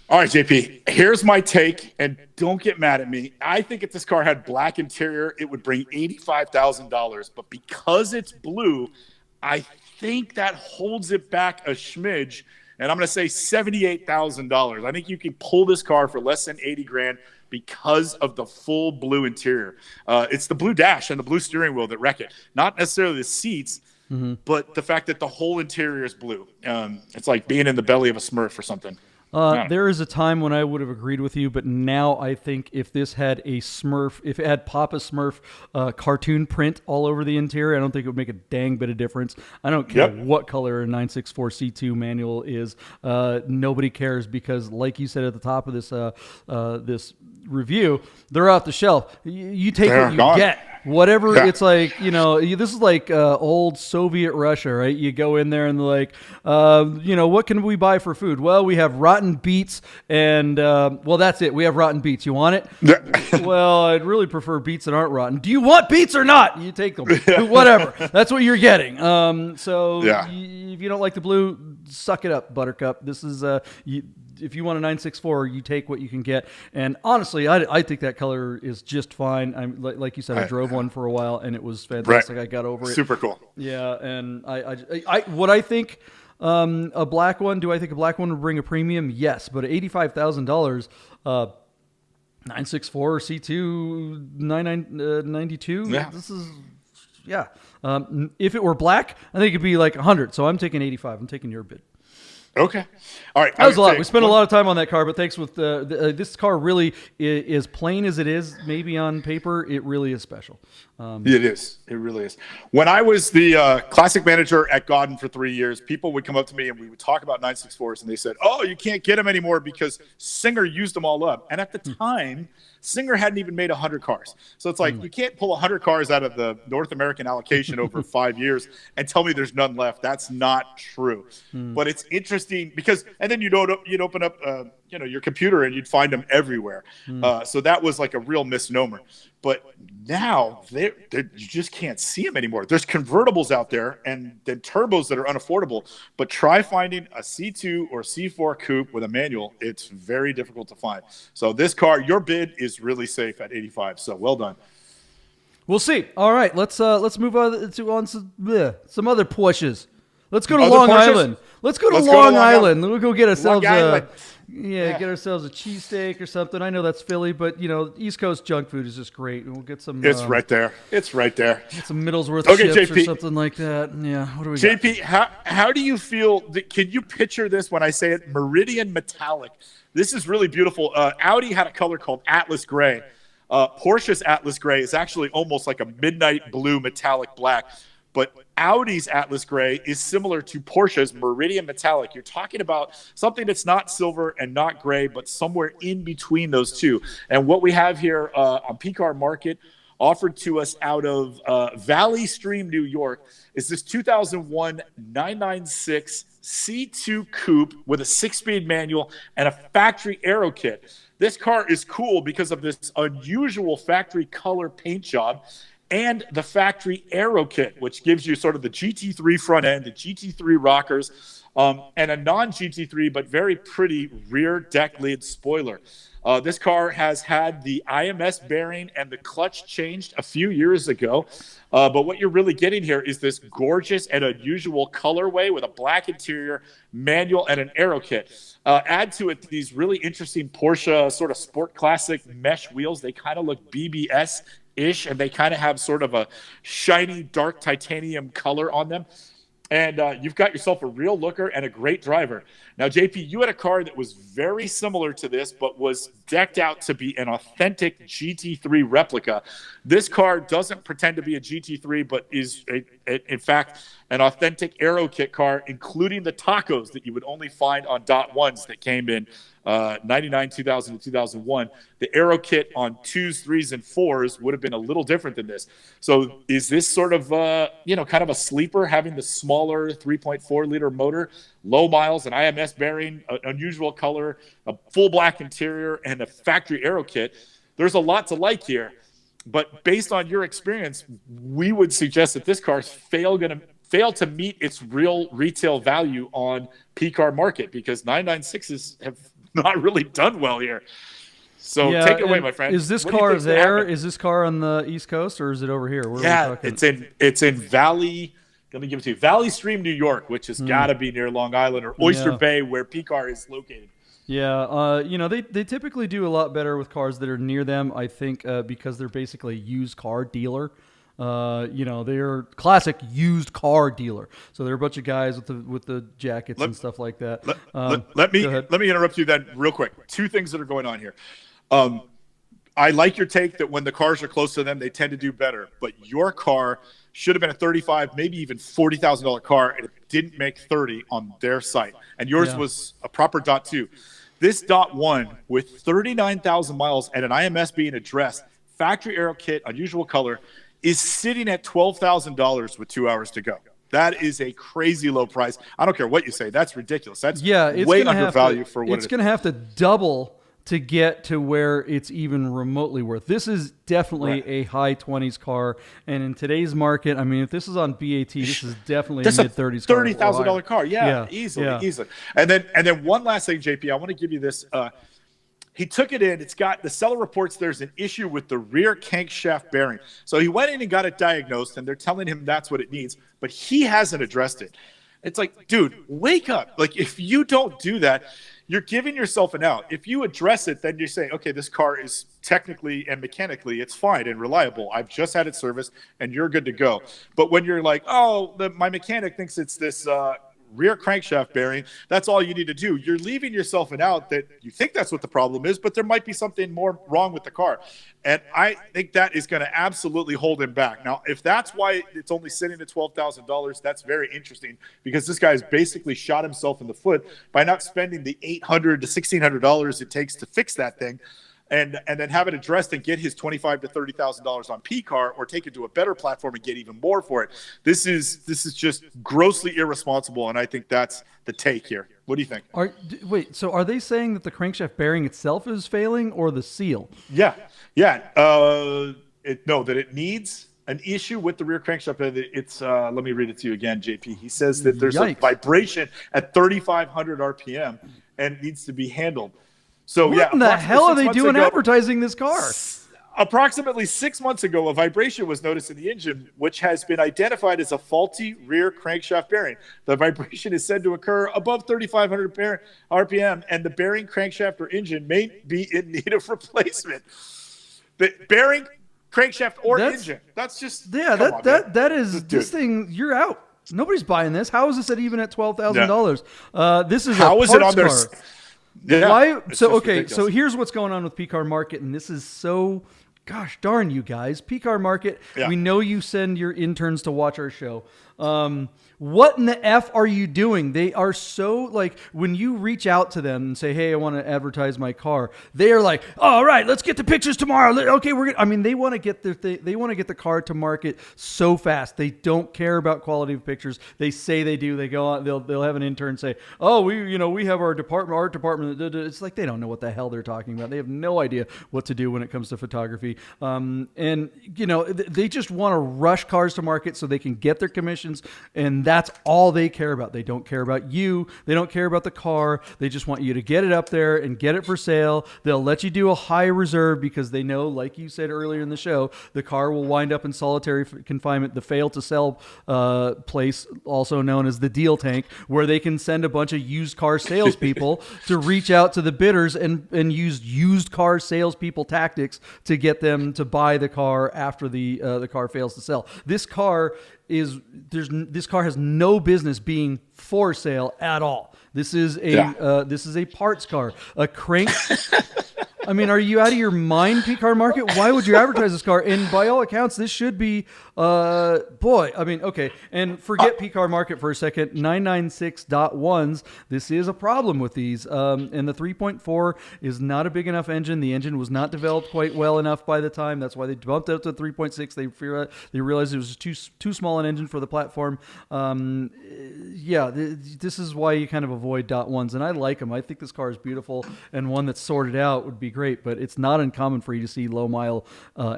All right, JP, here's my take, and don't get mad at me. I think if this car had black interior, it would bring $85,000. But because it's blue, I think that holds it back a smidge, and I'm going to say $78,000. I think you can pull this car for less than $80,000 because of the full blue interior. It's the blue dash and the blue steering wheel that wreck it, not necessarily the seats, but the fact that the whole interior is blue. It's like being in the belly of a Smurf or something. There is a time when I would have agreed with you, but now I think if this had a Smurf, if it had Papa Smurf cartoon print all over the interior, I don't think it would make a dang bit of difference. I don't care what color a 964 C2 manual is. Nobody cares because, like you said at the top of this review, they're off the shelf. You take what you get. Whatever, it's like, this is like old Soviet Russia, right? You go in there and they're like, what can we buy for food? Well, we have rotten beets and, that's it. We have rotten beets. You want it? Well, I'd really prefer beets that aren't rotten. Do you want beets or not? You take them. Whatever. That's what you're getting. If you don't like the blue, suck it up, Buttercup. This is if you want a 964, you take what you can get. And honestly, I think that color is just fine. I'm like you said, I drove one for a while and it was fantastic. I got over it. Super cool. Yeah, and I think a black one. Do I think a black one would bring a premium? Yes, but at $85,000, 964 C2 92. Yeah. This is. Yeah. If it were black, I think it'd be like 100. So I'm taking 85. I'm taking your bid. Okay. All right. That was a lot. We spent a lot of time on that car, but thanks with this car really is plain as it is. Maybe on paper, it really is special. It is. It really is. When I was the classic manager at Godden for 3 years, people would come up to me and we would talk about 964s, and they said, "Oh, you can't get them anymore because Singer used them all up." And at the time, Singer hadn't even made 100 cars. So it's like, you can't pull 100 cars out of the North American allocation over 5 years and tell me there's none left. That's not true. But it's interesting because, and then you'd open up, your computer and you'd find them everywhere. So that was like a real misnomer. But now you just can't see them anymore. There's convertibles out there and then turbos that are unaffordable. But try finding a C2 or C4 Coupe with a manual. It's very difficult to find. So this car, your bid is really safe at 85. So well done. We'll see. All right, let's move on to some other Porsches. Let's go to Other Long Porsches? Island. Let's go to Long Island. We'll go get ourselves Island. get ourselves a cheesesteak or something. I know that's Philly, but East Coast junk food is just great. We'll get some. It's right there. It's right there. Get some Middlesworth Okay, chips JP. or something like that. Yeah. What do we got? JP, how do you feel? Can you picture this when I say it? Meridian metallic. This is really beautiful. Audi had a color called Atlas Gray. Porsche's Atlas Gray is actually almost like a midnight blue metallic black. But Audi's Atlas Gray is similar to Porsche's Meridian Metallic. You're talking about something that's not silver and not gray, but somewhere in between those two. And what we have here on PCAR Market, offered to us out of Valley Stream, New York, is this 2001 996 C2 Coupe with a 6-speed manual and a factory aero kit. This car is cool because of this unusual factory color paint job and the factory aero kit, which gives you sort of the GT3 front end, the GT3 rockers, and a non-GT3 but very pretty rear deck lid spoiler. This car has had the IMS bearing and the clutch changed a few years ago. But what you're really getting here is this gorgeous and unusual colorway with a black interior, manual, and an aero kit. Add to it these really interesting Porsche sort of sport classic mesh wheels. They kind of look BBS-ish, and they kind of have sort of a shiny, dark titanium color on them. And you've got yourself a real looker and a great driver. Now, JP, you had a car that was very similar to this, but was decked out to be an authentic GT3 replica. This car doesn't pretend to be a GT3, but is, in fact, an authentic aero kit car, including the tacos that you would only find on Dot Ones that came in 99, 2000, and 2001. The aero kit on 2s, 3s, and 4s would have been a little different than this. So is this sort of, kind of a sleeper, having the smaller 3.4-liter motor, low miles, an IMS bearing, an unusual color, a full black interior, and a factory aero kit? There's a lot to like here. But based on your experience, we would suggest that this car is fail to meet its real retail value on PCAR Market, because 996s have not really done well here. So take it away, my friend. Is this car there? Is this car on the East Coast, or is it over here? Where are we talking? It's in Valley. Let me give it to you. Valley Stream, New York, which has got to be near Long Island or Oyster Bay, where PCAR is located. Yeah, they typically do a lot better with cars that are near them, I think, because they're basically a used car dealer. They're classic used car dealer. So they're a bunch of guys with the jackets and stuff like that. Let me interrupt you then real quick. Two things that are going on here. I like your take that when the cars are close to them, they tend to do better. But your car should have been a $35,000, maybe even $40,000 car, and it didn't make 30 on their site. And yours was a proper Dot 2. This Dot 1 with 39,000 miles and an IMS being addressed, factory aero kit, unusual color, is sitting at $12,000 with 2 hours to go. That is a crazy low price. I don't care what you say. That's ridiculous. That's way undervalued for what it is. It's going to have to double to get to where it's even remotely worth. This is definitely a high 20s car, and in today's market, I mean, if this is on BAT, this is definitely a mid 30s car. $30,000 car. Yeah, easily. And then one last thing, JP, I want to give you this. He took it in. It's got the seller reports there's an issue with the rear crankshaft bearing. So he went in and got it diagnosed, and they're telling him that's what it needs, but he hasn't addressed it. It's like, dude, wake up. Like, if you don't do that, you're giving yourself an out. If you address it, then you're saying, okay, this car is technically and mechanically, it's fine and reliable. I've just had it serviced, and you're good to go. But when you're like, oh, my mechanic thinks it's this rear crankshaft bearing, that's all you need to do. You're leaving yourself an out that you think that's what the problem is, but there might be something more wrong with the car. And I think that is going to absolutely hold him back. Now, if that's why it's only sitting at $12,000, that's very interesting, because this guy's basically shot himself in the foot by not spending the $800 to $1,600 it takes to fix that thing. And then have it addressed and get his $25,000 to $30,000 on P-Car, or take it to a better platform and get even more for it. This is just grossly irresponsible, and I think that's the take here. What do you think? Wait, so are they saying that the crankshaft bearing itself is failing, or the seal? Yeah. That it needs an issue with the rear crankshaft. It's let me read it to you again, JP. He says that there's a vibration at 3,500 RPM, and it needs to be handled. So what in the hell are they doing advertising this car? Approximately 6 months ago, a vibration was noticed in the engine, which has been identified as a faulty rear crankshaft bearing. The vibration is said to occur above 3,500 RPM, and the bearing, crankshaft, or engine may be in need of replacement. The bearing, crankshaft, or engine. That's just that is this thing. You're out. Nobody's buying this. How is this at even at $12,000? This is how is it on their car. Yeah. Why? So okay. So here's what's going on with P-Car Market, and this is so, gosh darn you guys, P-Car Market. Yeah. We know you send your interns to watch our show. What in the F are you doing? They are so, like, when you reach out to them and say, hey, I want to advertise my car, they are like, all right, let's get the pictures tomorrow. Okay, they want to get they want to get the car to market so fast. They don't care about quality of pictures. They say they do. They go on, they'll have an intern say, oh, we have our art department. It's like they don't know what the hell they're talking about. They have no idea what to do when it comes to photography. And they just want to rush cars to market so they can get their commissions, and that's all they care about. They don't care about you. They don't care about the car. They just want you to get it up there and get it for sale. They'll let you do a high reserve because they know, like you said earlier in the show, the car will wind up in solitary confinement, the fail to sell place, also known as the deal tank, where they can send a bunch of used car salespeople to reach out to the bidders and use used car salespeople tactics to get them to buy the car after the car fails to sell. This car has no business being for sale at all. This is a parts car. A crank. I mean, are you out of your mind, P-Car Market? Why would you advertise this car? And by all accounts, this should be, okay. And forget P-Car Market for a second. 996.1s. This is a problem with these. And the 3.4 is not a big enough engine. The engine was not developed quite well enough by the time. That's why they bumped up to 3.6. They realized it was too small an engine for the platform. This is why you kind of avoid .1s. And I like them. I think this car is beautiful, and one that's sorted out would be great, but it's not uncommon for you to see low mile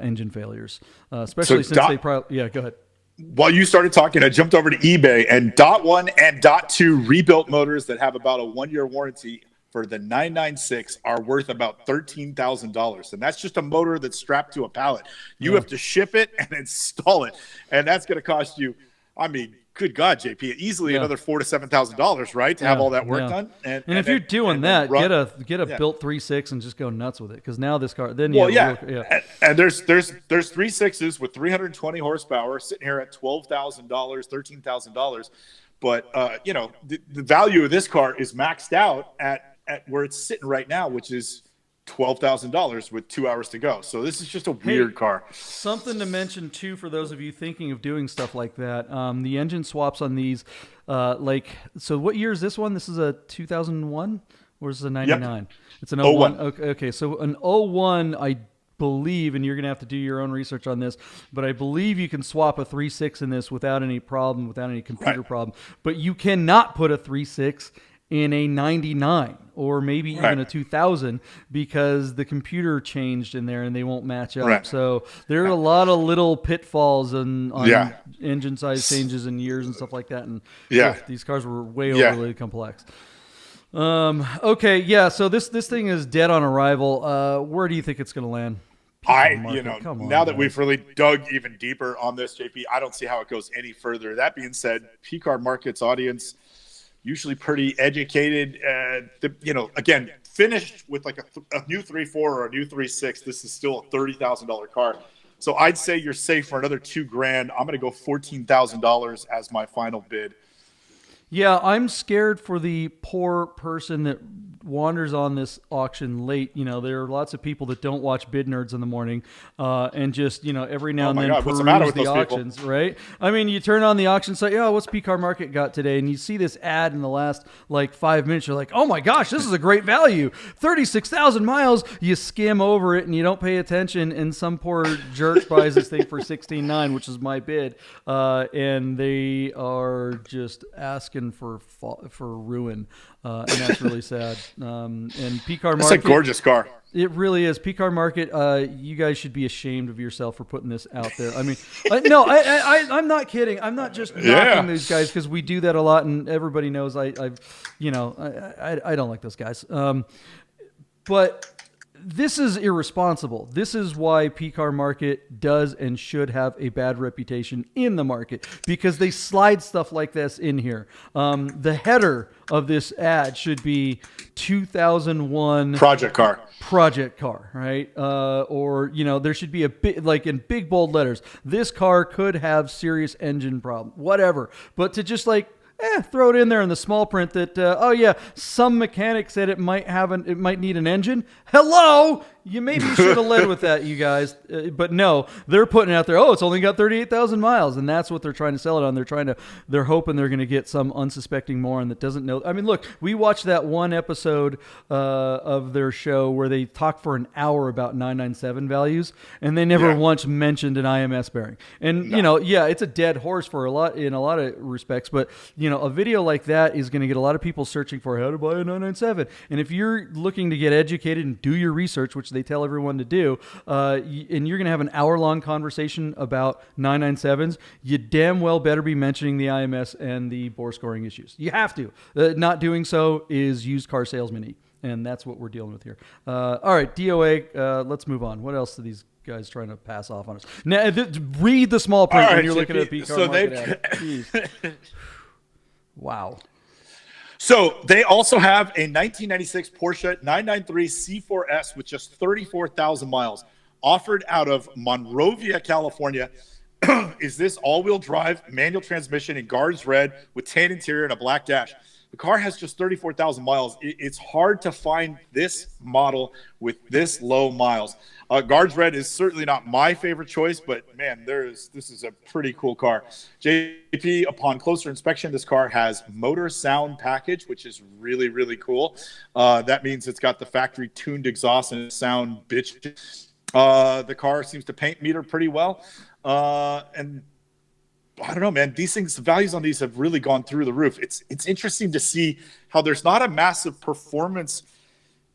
engine failures, especially since they probably, go ahead. While you started talking, I jumped over to eBay, and .1 and .2 rebuilt motors that have about a 1-year warranty for the 996 are worth about $13,000. And that's just a motor that's strapped to a pallet. You have to ship it and install it. And that's going to cost you, good God, JP, easily another $4,000 to $7,000, right, to have all that work done. And if you're doing that, get a built 3.6 and just go nuts with it, because now this car. Then and there's 3.6s with 320 horsepower sitting here at $12,000, $13,000. But the value of this car is maxed out at where it's sitting right now, which is $12,000 with 2 hours to go. So this is just a weird car. Something to mention too for those of you thinking of doing stuff like that. The engine swaps on these, so what year is this one? This is a 2001, or is it a 99? Yep. It's an 01. Okay, so an 01, I believe, and you're going to have to do your own research on this, but I believe you can swap a 3.6 in this without any problem, without any computer problem. But you cannot put a 3.6 in a 99 or maybe even a 2000 because the computer changed in there and they won't match up. Right. So there are a lot of little pitfalls on engine size changes and years and stuff like that. And these cars were way overly complex. Okay, yeah. So this thing is dead on arrival. Where do you think it's going to land? Now that we've really dug even deeper on this, JP, I don't see how it goes any further. That being said, P-Car Market's audience usually pretty educated. Again, finished with like a new 3.4 or a new 3.6. This is still a $30,000 car. So I'd say you're safe for another $2,000. I'm going to go $14,000 as my final bid. Yeah, I'm scared for the poor person that wanders on this auction late. There are lots of people that don't watch Bid Nerds in the morning and just, every now and then peruse the auctions, right? I mean, you turn on the auction site, what's P-Car Market got today? And you see this ad in the last 5 minutes. You're like, oh my gosh, this is a great value. 36,000 miles. You skim over it and you don't pay attention. And some poor jerk buys this thing for $16,900, which is my bid. And they are just asking for ruin. And that's really sad. And P-Car Market, it's a gorgeous car. It really is. P-Car Market, you guys should be ashamed of yourself for putting this out there. I mean, I'm not kidding. I'm not just knocking these guys because we do that a lot, and everybody knows I don't like those guys. But this is irresponsible. This is why P-Car Market does and should have a bad reputation in the market because they slide stuff like this in here. The header of this ad should be 2001 project car, right? Or there should be a bit like in big bold letters. This car could have serious engine problem, whatever. But to just throw it in there in the small print that, some mechanic said it might need an engine. Hello! You maybe should have led with that, you guys. But no, they're putting it out there, it's only got 38,000 miles. And that's what they're trying to sell it on. They're hoping they're going to get some unsuspecting moron that doesn't know. I mean, look, we watched that one episode of their show where they talked for an hour about 997 values, and they never once mentioned an IMS bearing. And, it's a dead horse in a lot of respects. But, a video like that is going to get a lot of people searching for how to buy a 997. And if you're looking to get educated and do your research, which they tell everyone to do, and you're going to have an hour-long conversation about 997s, you damn well better be mentioning the IMS and the bore scoring issues. You have to. Not doing so is used car salesman-y, and that's what we're dealing with here. All right, DOA, let's move on. What else are these guys trying to pass off on us? Now, read the small print when you're looking at a P-Car market ad. Wow. So they also have a 1996 Porsche 993 C4S with just 34,000 miles, offered out of Monrovia, California. Is this all-wheel drive, manual transmission in Guards Red with tan interior and a black dash? The car has just 34,000 miles. It's hard to find this model with this low miles. Guards Red is certainly not my favorite choice, but man, this is a pretty cool car. JP, upon closer inspection, this car has motor sound package, which is really, really cool. That means it's got the factory tuned exhaust and sound bitch. The car seems to paint meter pretty well. And I don't know, man. These things, the values on these have really gone through the roof. It's interesting to see how there's not a massive performance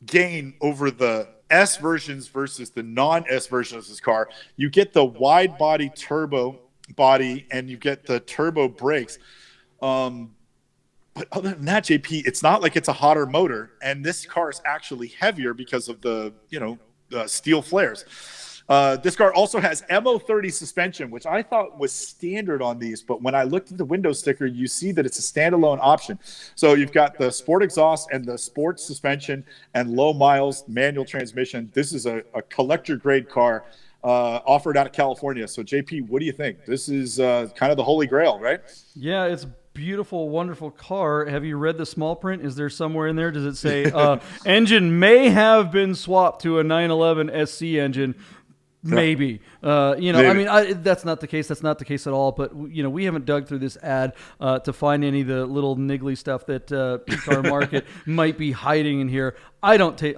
gain over the S versions versus the non-S versions of this car. You get the wide body turbo body and you get the turbo brakes. But other than that, JP, it's not like it's a hotter motor. And this car is actually heavier because of the steel flares. This car also has MO30 suspension, which I thought was standard on these. But when I looked at the window sticker, you see that it's a standalone option. So you've got the sport exhaust and the sport suspension and low miles manual transmission. This is a collector grade car offered out of California. So JP, what do you think? This is kind of the holy grail, right? Yeah, it's beautiful, wonderful car. Have you read the small print? Is there somewhere in there? Does it say engine may have been swapped to a 911 SC engine? Maybe. Maybe. I mean, that's not the case. That's not the case at all. But, we haven't dug through this ad to find any of the little niggly stuff that P-Car Market might be hiding in here. I don't take.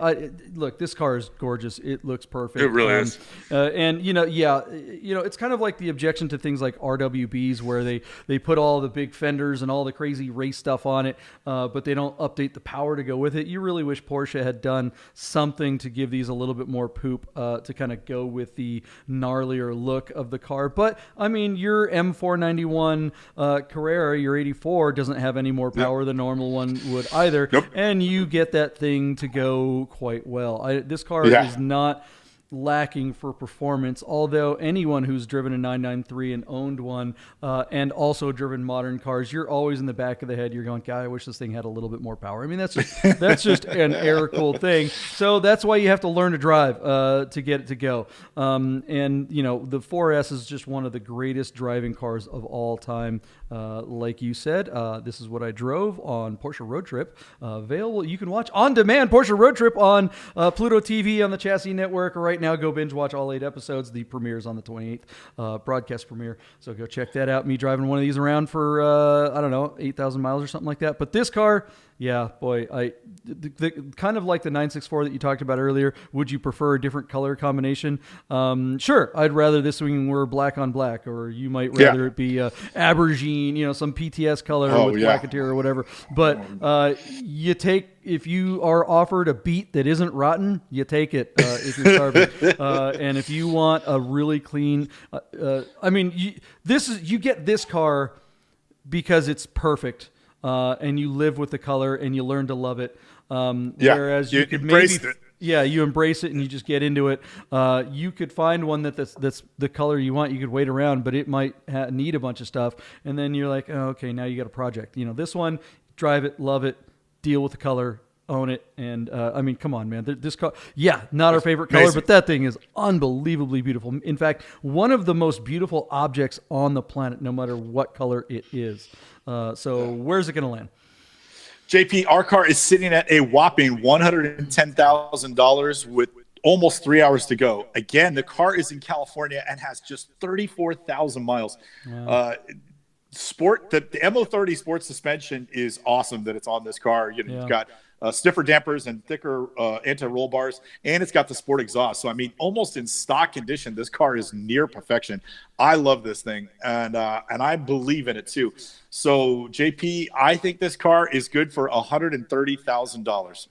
Look, this car is gorgeous. It looks perfect. It really is. And it's kind of like the objection to things like RWBs, where they put all the big fenders and all the crazy race stuff on it, but they don't update the power to go with it. You really wish Porsche had done something to give these a little bit more poop to kind of go with the gnarlier look of the car. But I mean, your M491 Carrera, your 84, doesn't have any more power than a normal one would either, and you get that thing to go quite well. This car is not lacking for performance, although anyone who's driven a 993 and owned one and also driven modern cars, you're always in the back of the head, you're going, God, I wish this thing had a little bit more power. I mean, that's just an air-cooled thing. So that's why you have to learn to drive to get it to go. And the 4S is just one of the greatest driving cars of all time. Like you said, this is what I drove on Porsche Road Trip. Available, you can watch on demand Porsche Road Trip on Pluto TV on the Chassis Network. Right now, go binge watch all 8 episodes. The premiere's on the 28th, broadcast premiere. So go check that out. Me driving one of these around for 8,000 miles or something like that. But this car, yeah, boy, kind of like the 964 that you talked about earlier. Would you prefer a different color combination? Sure, I'd rather this wing were black on black, or you might rather it be Abergine, some PTS color with black interior or whatever. But if you are offered a beat that isn't rotten, you take it if you're starving. And if you want a really clean, you get this car because it's perfect. And you live with the color and you learn to love it. Whereas you could embrace it. Yeah, you embrace it and you just get into it. You could find one that's the color you want. You could wait around, but it might need a bunch of stuff. And then you're like, oh, okay, now you got a project. This one, drive it, love it, deal with the color, own it. And come on, man. This car, not our favorite color, but that thing is unbelievably beautiful. In fact, one of the most beautiful objects on the planet, no matter what color it is. Where's it going to land? JP, our car is sitting at a whopping $110,000 with almost 3 hours to go. Again, the car is in California and has just 34,000 miles. Wow. The MO30 sport suspension is awesome that it's on this car. You've got stiffer dampers and thicker anti-roll bars, and it's got the sport exhaust. So, I mean, almost in stock condition, this car is near perfection. I love this thing, and I believe in it too. So, JP, I think this car is good for $130,000.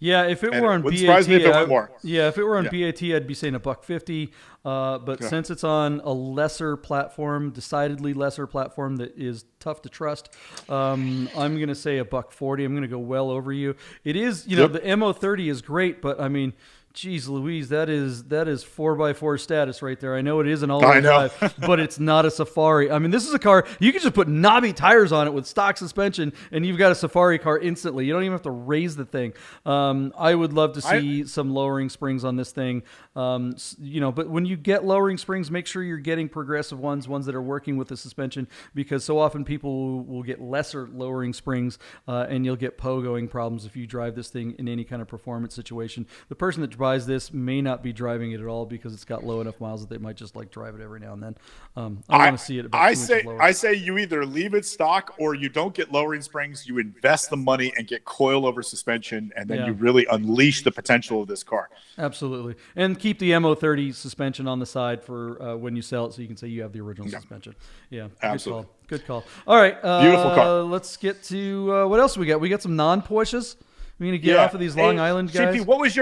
Yeah, if it were on BAT, surprise me if it went more. Yeah, if it were on BAT, I'd be saying $150. But since it's on a lesser platform, decidedly lesser platform that is tough to trust, I'm going to say $140. I'm going to go well over you. It is, the MO30 is great, but I mean, geez Louise, that is 4x4 status right there. I know it is an all-wheel drive, but it's not a Safari. I mean, this is a car, you can just put knobby tires on it with stock suspension, and you've got a Safari car instantly. You don't even have to raise the thing. I would love to see some lowering springs on this thing. But when you get lowering springs, make sure you're getting progressive ones that are working with the suspension, because so often people will get lesser lowering springs, and you'll get pogoing problems if you drive this thing in any kind of performance situation. The person that buys this may not be driving it at all because it's got low enough miles that they might just like drive it every now and then. I want to see it about I say you either leave it stock or you don't get lowering springs. You invest the money and get coil-over suspension, and then you really unleash the potential of this car. Absolutely. And keep the MO30 suspension on the side for when you sell it, so you can say you have the original suspension. Yeah, absolutely. Good call. All right. Beautiful car. Let's get to what else we got. We got some non-Porsches. We're going to get off of these Long Island guys. JP, what was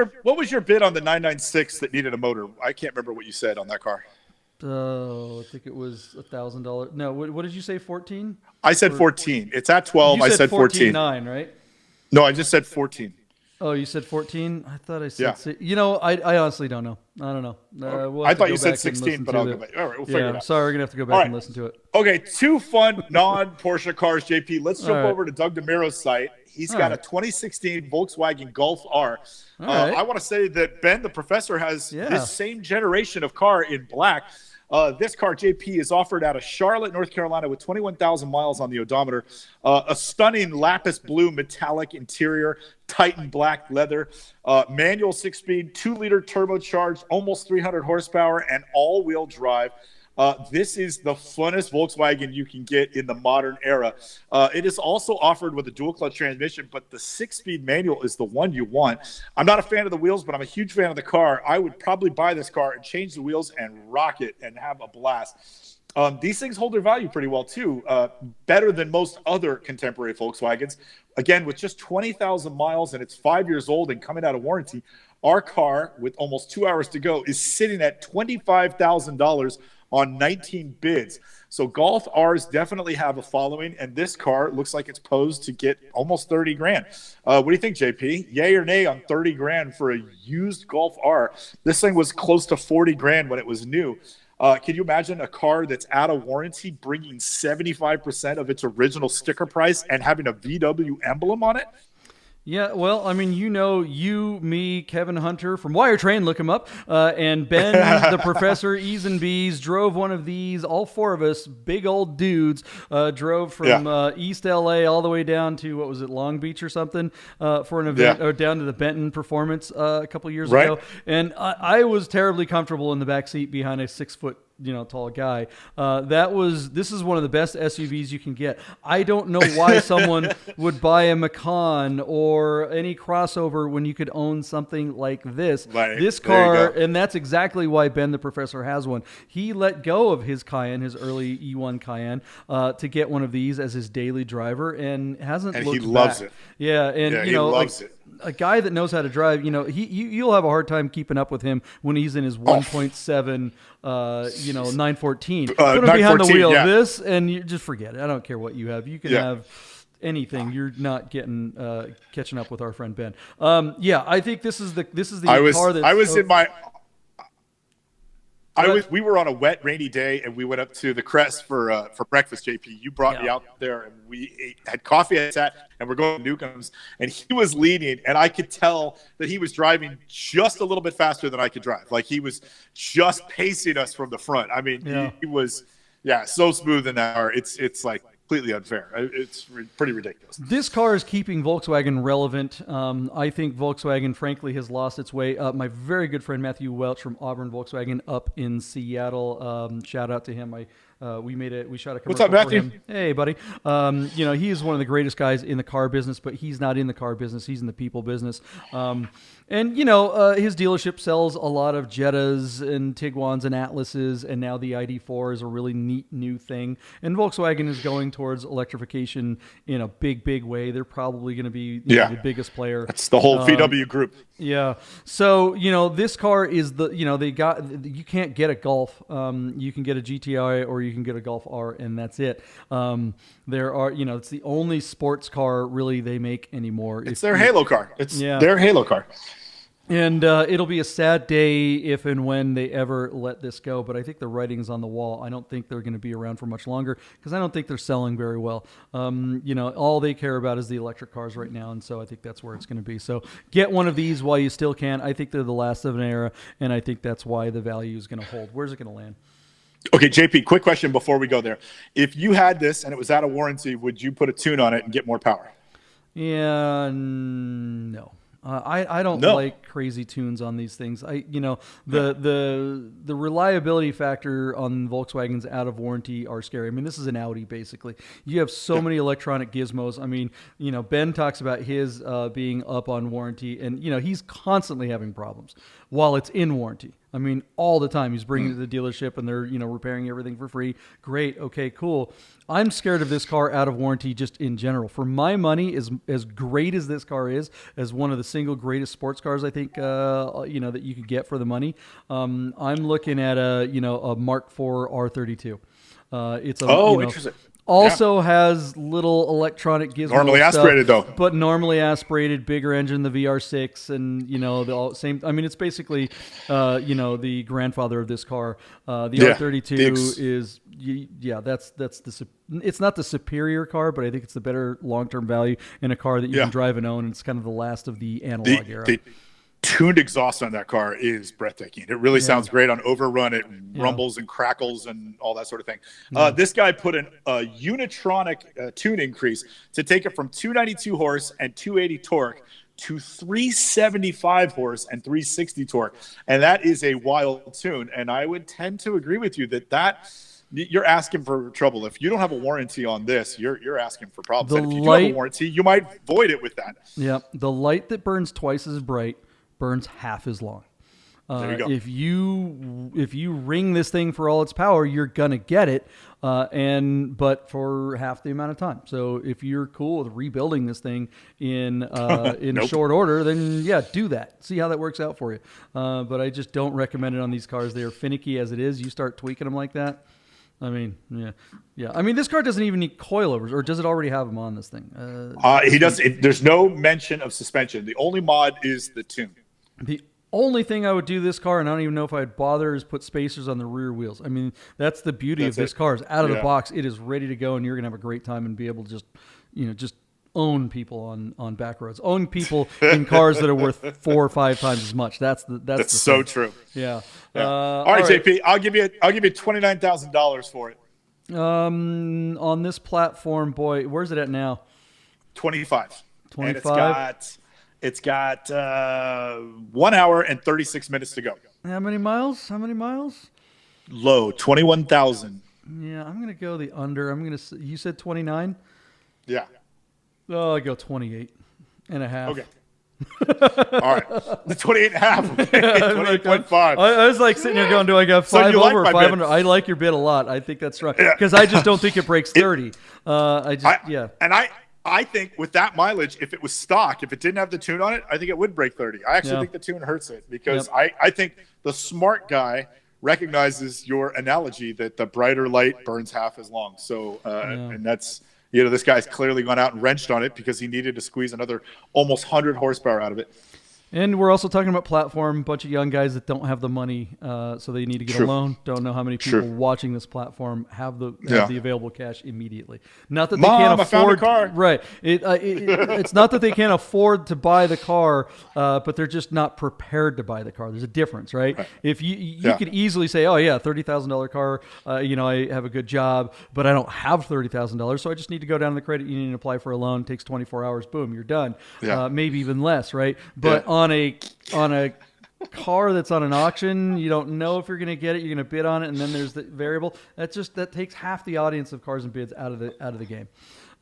your bid on the 996 that needed a motor? I can't remember what you said on that car. I think it was $1,000. No, what did you say, 14? I said 14. It's at 12. I said 14. 14.9, right? No, I just said 14. Oh, you said 14? I thought I said I honestly don't know. I don't know. I thought you said 16, but I'll go back. All right, we'll figure it out. Sorry, we're going to have to go back and listen to it. Okay, 2 fun non-Porsche cars, JP. Let's jump over to Doug DeMiro's site. He's got a 2016 Volkswagen Golf R. I want to say that Ben, the professor, has this same generation of car in black. This car, JP, is offered out of Charlotte, North Carolina, with 21,000 miles on the odometer. A stunning lapis blue metallic interior, Titan black leather, manual 6-speed, 2-liter turbocharged, almost 300 horsepower, and all-wheel drive. This is the funnest Volkswagen you can get in the modern era. It is also offered with a dual clutch transmission, but the 6-speed manual is the one you want. I'm not a fan of the wheels, but I'm a huge fan of the car. I would probably buy this car and change the wheels and rock it and have a blast. These things hold their value pretty well too, better than most other contemporary Volkswagens. Again, with just 20,000 miles and it's 5 years old and coming out of warranty, our car, with almost 2 hours to go, is sitting at $25,000 on 19 bids. So Golf R's definitely have a following, and this car looks like it's posed to get almost 30 grand. What do you think, JP? Yay or nay on 30 grand for a used Golf R? This thing was close to 40 grand when it was new. Can you imagine a car that's out of warranty bringing 75% of its original sticker price and having a VW emblem on it? Yeah, well, I mean, you, me, Kevin Hunter from Wire Train, look him up, and Ben, the Professor, E's and B's, drove one of these. All four of us, big old dudes, drove from East LA all the way down to, what was it, Long Beach or something, for an event, or down to the Benton Performance a couple years ago. And I was terribly comfortable in the back seat behind a 6-foot tall guy. This is one of the best SUVs you can get. I don't know why someone would buy a Macan or any crossover when you could own something like this. This car, and that's exactly why Ben the Professor has one. He let go of his Cayenne, his early E1 Cayenne, to get one of these as his daily driver, and hasn't looked back. And he loves it. Yeah, and he loves it. A guy that knows how to drive, you'll have a hard time keeping up with him when he's in his 1.7, 914. Put him behind the wheel of this, and you just forget it. I don't care what you have. You can have anything. You're not getting catching up with our friend Ben. I think this is the car that we were on a wet, rainy day, and we went up to the Crest for breakfast. JP, you brought me out there, and we had coffee and sat, and we're going to Newcomb's, and he was leading, and I could tell that he was driving just a little bit faster than I could drive. Like, he was just pacing us from the front. I mean, he was, so smooth in that car. It's like completely unfair. It's pretty ridiculous. This car is keeping Volkswagen relevant. I think Volkswagen, frankly, has lost its way. My very good friend Matthew Welch from Auburn Volkswagen up in Seattle. Shout out to him. We shot a commercial. What's up, Matthew? For him. Hey, buddy. He is one of the greatest guys in the car business, but he's not in the car business. He's in the people business. His dealership sells a lot of Jettas and Tiguans and Atlases, and now the ID4 is a really neat new thing. And Volkswagen is going towards electrification in a big, big way. They're probably going to be the biggest player. That's the whole VW group. Yeah. So, this car is you can't get a Golf. You can get a GTI or you can get a Golf R, and that's it. It's the only sports car really they make anymore. It's their halo car. It's their halo car. And it'll be a sad day if and when they ever let this go. But I think the writing's on the wall. I don't think they're going to be around for much longer because I don't think they're selling very well. All they care about is the electric cars right now. And so I think that's where it's going to be. So get one of these while you still can. I think they're the last of an era. And I think that's why the value is going to hold. Where's it going to land? Okay, JP, quick question before we go there. If you had this and it was out of warranty, would you put a tune on it and get more power? Yeah, no. I don't like crazy tunes on these things. The reliability factor on Volkswagens out of warranty are scary. I mean, this is an Audi basically. You have so many electronic gizmos. I mean, Ben talks about his being up on warranty, and he's constantly having problems while it's in warranty. I mean, all the time he's bringing it to the dealership and they're, repairing everything for free. Great. Okay, cool. I'm scared of this car out of warranty just in general. For my money, as great as this car is, as one of the single greatest sports cars, I think, that you could get for the money. I'm looking at a Mark IV R32. It's interesting. Also has little electronic gizmos. Normally aspirated, though. But normally aspirated, bigger engine, the VR6, and the same. I mean, it's basically, the grandfather of this car. The R32 is, that's the. It's not the superior car, but I think it's the better long-term value in a car that you can drive and own. It's kind of the last of the analog era. The tuned exhaust on that car is breathtaking. It really sounds great on overrun. It rumbles and crackles and all that sort of thing. This guy put a unitronic tune increase to take it from 292 horse and 280 torque to 375 horse and 360 torque. And that is a wild tune. And I would tend to agree with you that you're asking for trouble. If you don't have a warranty on this, you're asking for problems. And if you do have a warranty, you might void it with that. Yeah. The light that burns twice as bright burns half as long. There you go. If you ring this thing for all its power, you're gonna get it, but for half the amount of time. So if you're cool with rebuilding this thing in Nope. short order, then yeah, do that. See how that works out for you. But I just don't recommend it on these cars. They are finicky as it is. You start tweaking them like that. I mean, yeah. I mean, this car doesn't even need coilovers, or does it already have them on this thing? He does. There's no mention of suspension. The only mod is the tune. The only thing I would do this car, and I don't even know if I'd bother, is put spacers on the rear wheels. I mean, that's the beauty of this car. Is out of the box, it is ready to go, and you're gonna have a great time and be able to just own people on back roads, own people in cars that are worth 4 or 5 times as much. That's so true. Yeah. All right, JP, I'll give you $29,000 for it. On this platform, boy, where's it at now? 25. 25. And it's got 1 hour and 36 minutes to go. How many miles? Low, 21,000. Yeah, I'm gonna go the under. You said 29. Yeah. Oh, I go 28 and a half. Okay. All right. The 28 and a half. Okay. 28.5. I was like sitting here going, do I got 5 you over like or my 500? I like your bid a lot. I think that's right. Because I just don't think it breaks 30. And I think with that mileage, if it was stock, if it didn't have the tune on it, I think it would break 30. I actually think the tune hurts it because I think the smart guy recognizes your analogy that the brighter light burns half as long. So, and that's, this guy's clearly gone out and wrenched on it because he needed to squeeze another almost 100 horsepower out of it. And we're also talking about platform, bunch of young guys that don't have the money, so they need to get a loan. Don't know how many people watching this platform have the available cash immediately. Not that they can't afford. I found a car. Right. It's not that they can't afford to buy the car, but they're just not prepared to buy the car. There's a difference, right? If you could easily say, oh yeah, $30,000 car. I have a good job, but I don't have $30,000, so I just need to go down to the credit union and apply for a loan. It takes 24 hours. Boom, you're done. Yeah. Maybe even less, right? But on a car that's on an auction, you don't know if you're going to get it. You're going to bid on it, and then there's the variable. That takes half the audience of cars and bids out of the game.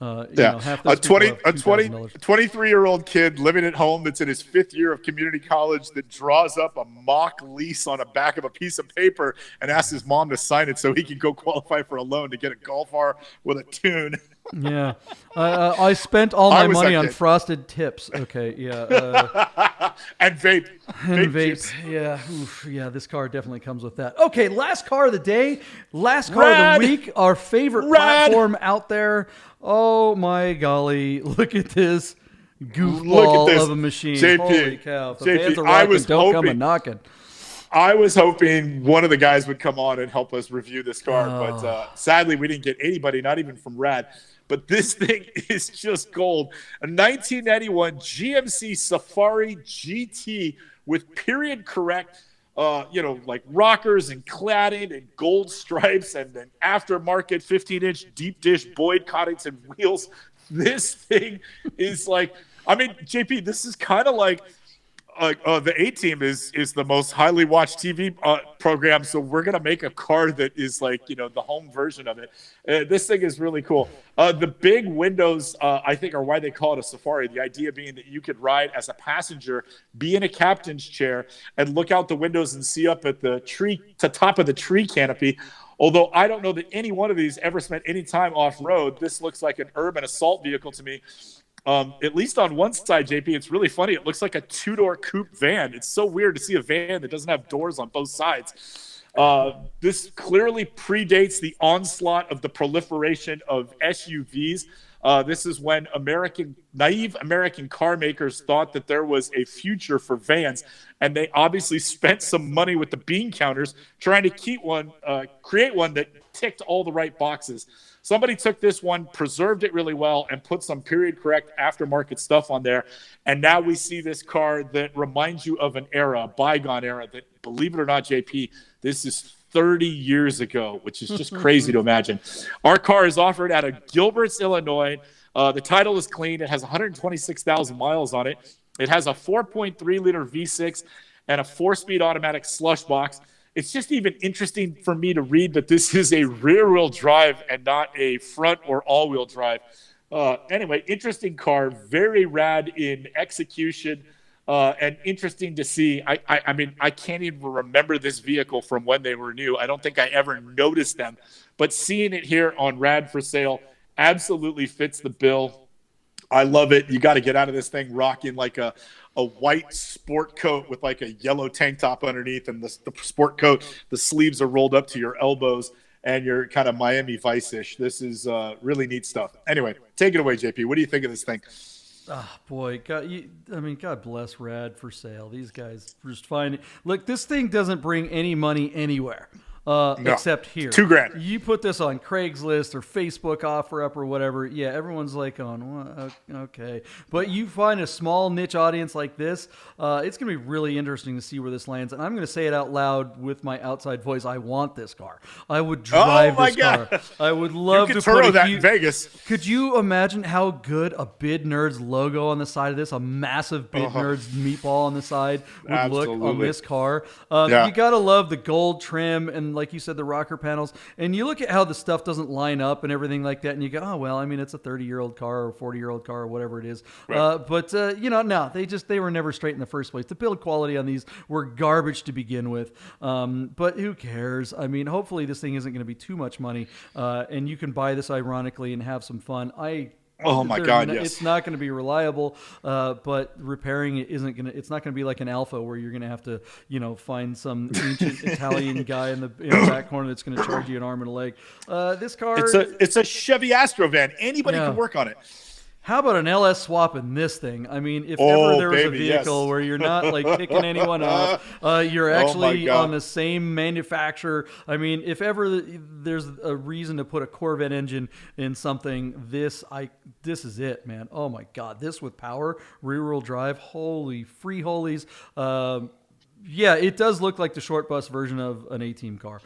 Half a 23-year-old kid living at home that's in his 5th year of community college that draws up a mock lease on the back of a piece of paper and asks his mom to sign it so he can go qualify for a loan to get a Golf R with a tune. Yeah. I spent all my money on frosted tips. Okay. Yeah. And vape. Vape. Yeah. Oof, yeah. This car definitely comes with that. Okay. Last car of the day. Last car of the week. Our favorite platform out there. Oh my golly. Look at this goofball of a machine. JP, holy cow. If the JP, fans are rocking, don't come a knocking. I was hoping one of the guys would come on and help us review this car, but sadly we didn't get anybody, not even from Rad. But this thing is just gold. A 1991 GMC Safari GT with period correct, like rockers and cladding and gold stripes and an aftermarket 15-inch deep dish Boyd Coddington wheels. This thing is JP, this is kind of like the A-Team is the most highly watched TV program, so we're gonna make a car that is the home version of it. This thing is really cool. The big windows, I think, are why they call it a Safari. The idea being that you could ride as a passenger, be in a captain's chair, and look out the windows and see up at the top of the tree canopy. Although I don't know that any one of these ever spent any time off-road, this looks like an urban assault vehicle to me. At least on one side, JP, it's really funny. It looks like a 2-door coupe van. It's so weird to see a van that doesn't have doors on both sides. This clearly predates the onslaught of the proliferation of SUVs. This is when naive American car makers thought that there was a future for vans, and they obviously spent some money with the bean counters trying to create one that ticked all the right boxes. Somebody took this one, preserved it really well, and put some period correct aftermarket stuff on there. And now we see this car that reminds you of an era, a bygone era that, believe it or not, JP, this is 30 years ago, which is just crazy to imagine. Our car is offered out of Gilbert's, Illinois. The title is clean. It has 126,000 miles on it. It has a 4.3 liter V6 and a 4-speed automatic slush box. It's just even interesting for me to read that this is a rear-wheel drive and not a front or all-wheel drive. Anyway, interesting car, very rad in execution, and interesting to see. I mean, I can't even remember this vehicle from when they were new. I don't think I ever noticed them, but seeing it here on Rad for Sale absolutely fits the bill. I love it. You got to get out of this thing rocking like a white sport coat with like a yellow tank top underneath, and the sport coat, the sleeves are rolled up to your elbows, and you're kind of Miami Vice-ish. This is really neat stuff. Anyway, take it away, JP. What do you think of this thing? Oh, boy. God bless Rad for Sale. These guys just find it. Look, this thing doesn't bring any money anywhere. No, except here. $2,000. You put this on Craigslist or Facebook OfferUp or whatever. Yeah, everyone's like, well, okay. But you find a small niche audience like this, it's going to be really interesting to see where this lands. And I'm going to say it out loud with my outside voice. I want this car. I would drive this car. I would love to put that in Vegas. Could you imagine how good a Bid Nerds logo on the side of this, a massive Bid Nerds meatball on the side would look on this car? You got to love the gold trim and, like you said, the rocker panels, and you look at how the stuff doesn't line up and everything like that, and you go, oh, well, I mean, it's a 30-year-old car or 40-year-old car or whatever it is. Right. No, they were never straight in the first place. The build quality on these were garbage to begin with, but who cares? I mean, hopefully this thing isn't going to be too much money, and you can buy this ironically and have some fun. Oh my God! Yes, it's not going to be reliable, but repairing it isn't going to. It's not going to be like an Alfa where you're going to have to, find some ancient Italian guy in the back corner that's going to charge you an arm and a leg. This car, it's a Chevy Astro van. Anybody can work on it. How about an LS swap in this thing? I mean, if ever there was a vehicle where you're not like picking anyone off, you're actually on the same manufacturer. I mean, if ever there's a reason to put a Corvette engine in something, this is it, man. Oh my God, this with power, rear-wheel drive, holy free holies. Yeah, it does look like the short bus version of an A-Team car.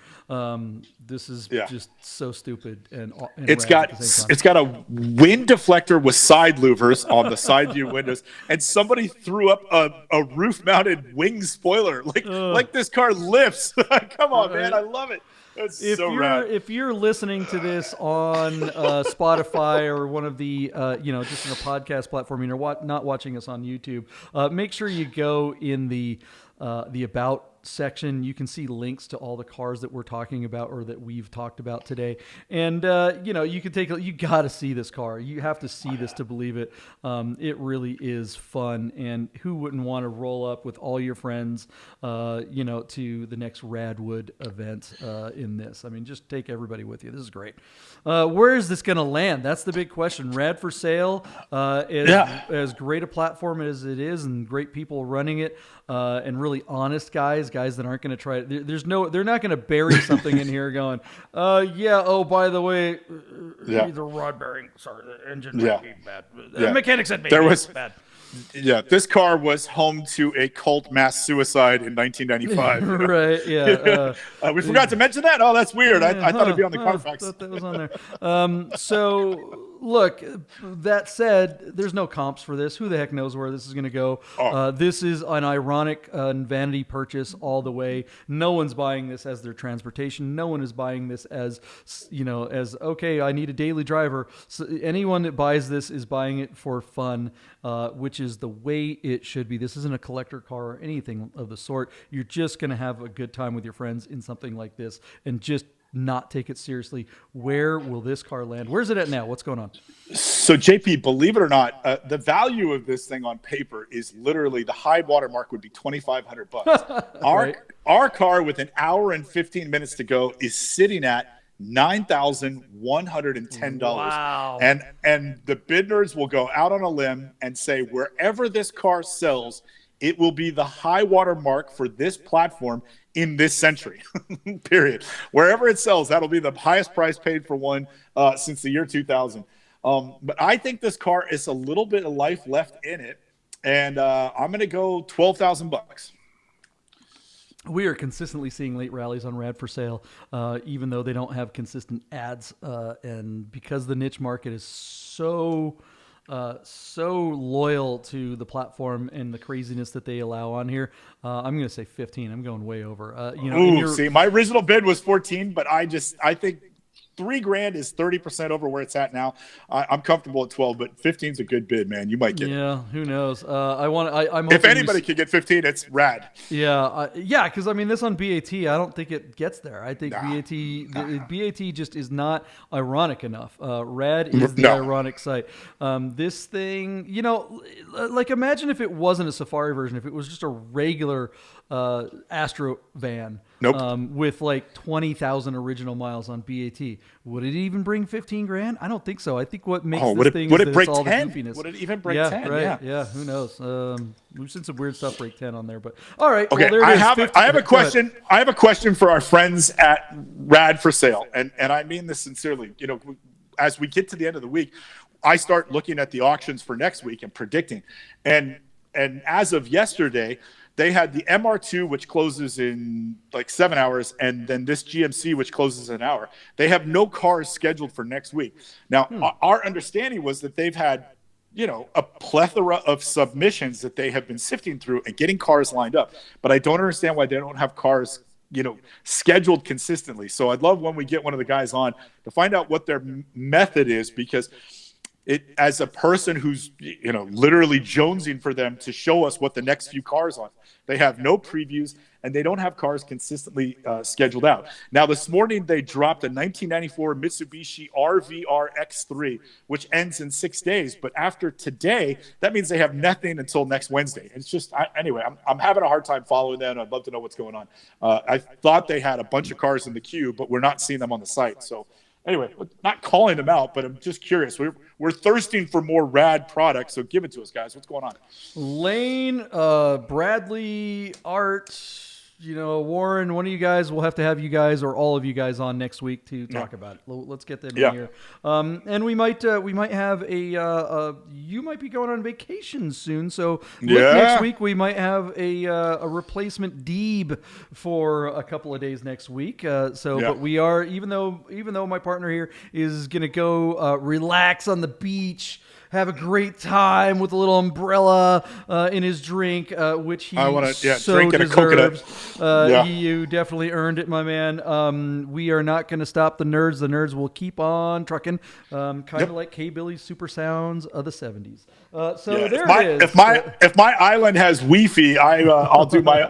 This is just so stupid and it's got a wind deflector with side louvers on the side view windows, and somebody threw up a roof-mounted wing spoiler. Like this car lifts. Come on, man, I love it. Rad. If you're listening to this on Spotify or one of the just in a podcast platform, and you're not watching us on YouTube, make sure you go in the About section. You can see links to all the cars that we're talking about or that we've talked about today. And, you can you got to see this car. You have to see this to believe it. It really is fun. And who wouldn't want to roll up with all your friends, to the next Radwood event in this? I mean, just take everybody with you. This is great. Where is this going to land? That's the big question. Rad for Sale, as great a platform as it is and great people running it, and really honest guys that aren't going to try it. They're not going to bury something in here going, by the way, the rod bearing, sorry, the engine might be bad. The mechanics said maybe it's bad. Yeah, this car was home to a cult mass suicide in 1995. Right, yeah. We forgot to mention that? Oh, that's weird. I thought it'd be on the Carfax. I thought that was on there. So, look, that said, there's no comps for this. Who the heck knows where this is going to go? This is an ironic vanity purchase all the way. No one's buying this as their transportation. No one is buying this as, okay, I need a daily driver. So anyone that buys this is buying it for fun, which is the way it should be. This isn't a collector car or anything of the sort. You're just going to have a good time with your friends in something like this and just not take it seriously. Where will this car land? Where's it at now? What's going on? So, JP, believe it or not, the value of this thing on paper is literally the high water mark would be $2,500. Our car with an hour and 15 minutes to go is sitting at $9,110. Wow. And the bid nerds will go out on a limb and say wherever this car sells, it will be the high water mark for this platform in this century, period. Wherever it sells, that'll be the highest price paid for one since the year 2000. But I think this car is a little bit of life left in it, and I'm going to go $12,000. We are consistently seeing late rallies on Rad for Sale, even though they don't have consistent ads. And because the niche market is so so loyal to the platform and the craziness that they allow on here. I'm going to say 15. I'm going way over. See, my original bid was 14, but I think $3,000 is 30% over where it's at now. I'm comfortable at 12, but 15 is a good bid, man. You might get it. Yeah, who knows? I'm if anybody could get 15, it's rad. Yeah, because I mean, this on BAT, I don't think it gets there. I think BAT just is not ironic enough. Rad is the ironic site. This thing, like imagine if it wasn't a Safari version, if it was just a regular Astro van. Nope. With like 20,000 original miles on BAT, would it even bring 15 grand? I don't think so. I think what makes this thing is that it's all the goofiness. Would it even break 10? Right. Yeah. Who knows? We've seen some weird stuff break 10 on there, but all right. Okay. Well, I have a question. I have a question for our friends at Rad for Sale, and I mean this sincerely. As we get to the end of the week, I start looking at the auctions for next week and predicting, and as of yesterday, they had the MR2, which closes in like 7 hours, and then this GMC, which closes in an hour. They have no cars scheduled for next week. Now, our understanding was that they've had, a plethora of submissions that they have been sifting through and getting cars lined up. But I don't understand why they don't have cars, scheduled consistently. So I'd love when we get one of the guys on to find out what their method is, because as a person who's literally jonesing for them to show us what the next few cars are, they have no previews and they don't have cars consistently scheduled out. Now this morning they dropped a 1994 Mitsubishi RVR X3, which ends in 6 days. But after today, that means they have nothing until next Wednesday. It's just anyway. I'm having a hard time following them. I'd love to know what's going on. I thought they had a bunch of cars in the queue, but we're not seeing them on the site. So. Anyway, not calling them out, but I'm just curious. We're thirsting for more rad products, so give it to us, guys. What's going on? Lane, Bradley, Art, Warren, one of you guys, we'll have to have you guys or all of you guys on next week to talk about it. Let's get them in here. And we might have you might be going on vacation soon, so next week we might have a replacement Deeb for a couple of days next week. But we are, even though my partner here is gonna go relax on the beach, have a great time with a little umbrella in his drink, which he so drink and deserves. a coconut. You definitely earned it, my man. We are not going to stop the nerds. The nerds will keep on trucking, kind of like K-Billy's Super Sounds of the 70s. It is. If my island has Wi-Fi, I'll do my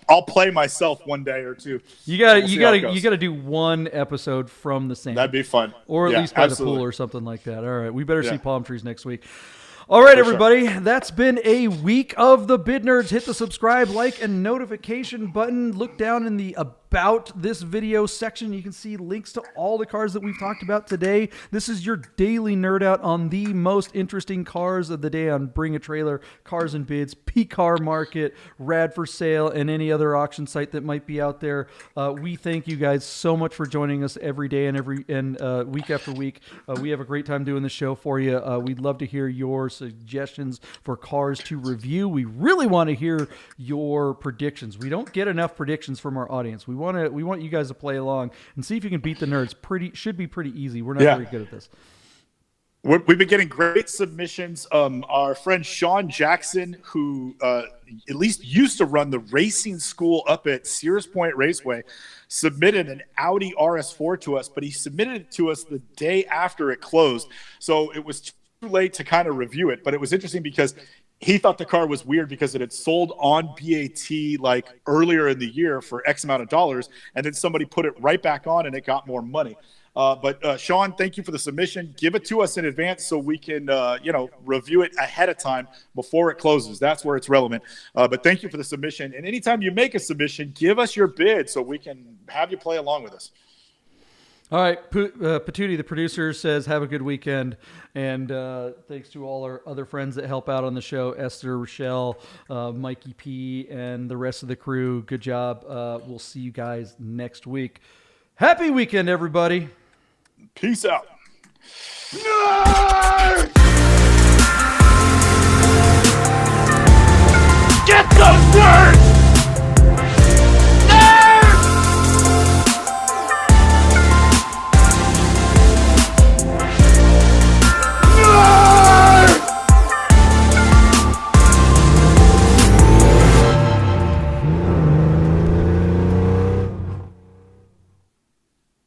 I'll play myself one day or two. You gotta do one episode from the sand. That'd be fun, or at least by the pool or something like that. All right, we better see palm trees next week. All right, everybody, that's been a week of the Bid Nerds. Hit the subscribe, like, and notification button. Look down in the About This Video section. You can see links to all the cars that we've talked about today. This is your daily nerd out on the most interesting cars of the day on Bring a Trailer, Cars and Bids, P-Car Market, Rad for Sale, and any other auction site that might be out there. We thank you guys so much for joining us every day and week after week. We have a great time doing the show for you. We'd love to hear your suggestions for cars to review. We really want to hear your predictions. We don't get enough predictions from our audience. We want you guys to play along and see if you can beat the nerds. Should be pretty easy. We're not very good at this. We've been getting great submissions. Our friend Sean Jackson, who at least used to run the racing school up at Sears Point Raceway, submitted an Audi RS4 to us, but he submitted it to us the day after it closed. So it was too late to kind of review it, but it was interesting because he thought the car was weird because it had sold on BAT like earlier in the year for X amount of dollars, and then somebody put it right back on and it got more money. But Sean, thank you for the submission. Give it to us in advance so we can, review it ahead of time before it closes. That's where it's relevant. But thank you for the submission. And anytime you make a submission, give us your bid so we can have you play along with us. All right, Patootie, the producer, says have a good weekend, and thanks to all our other friends that help out on the show, Esther, Rochelle, Mikey P, and the rest of the crew. Good job. We'll see you guys next week. Happy weekend, everybody. Peace out. Nerd!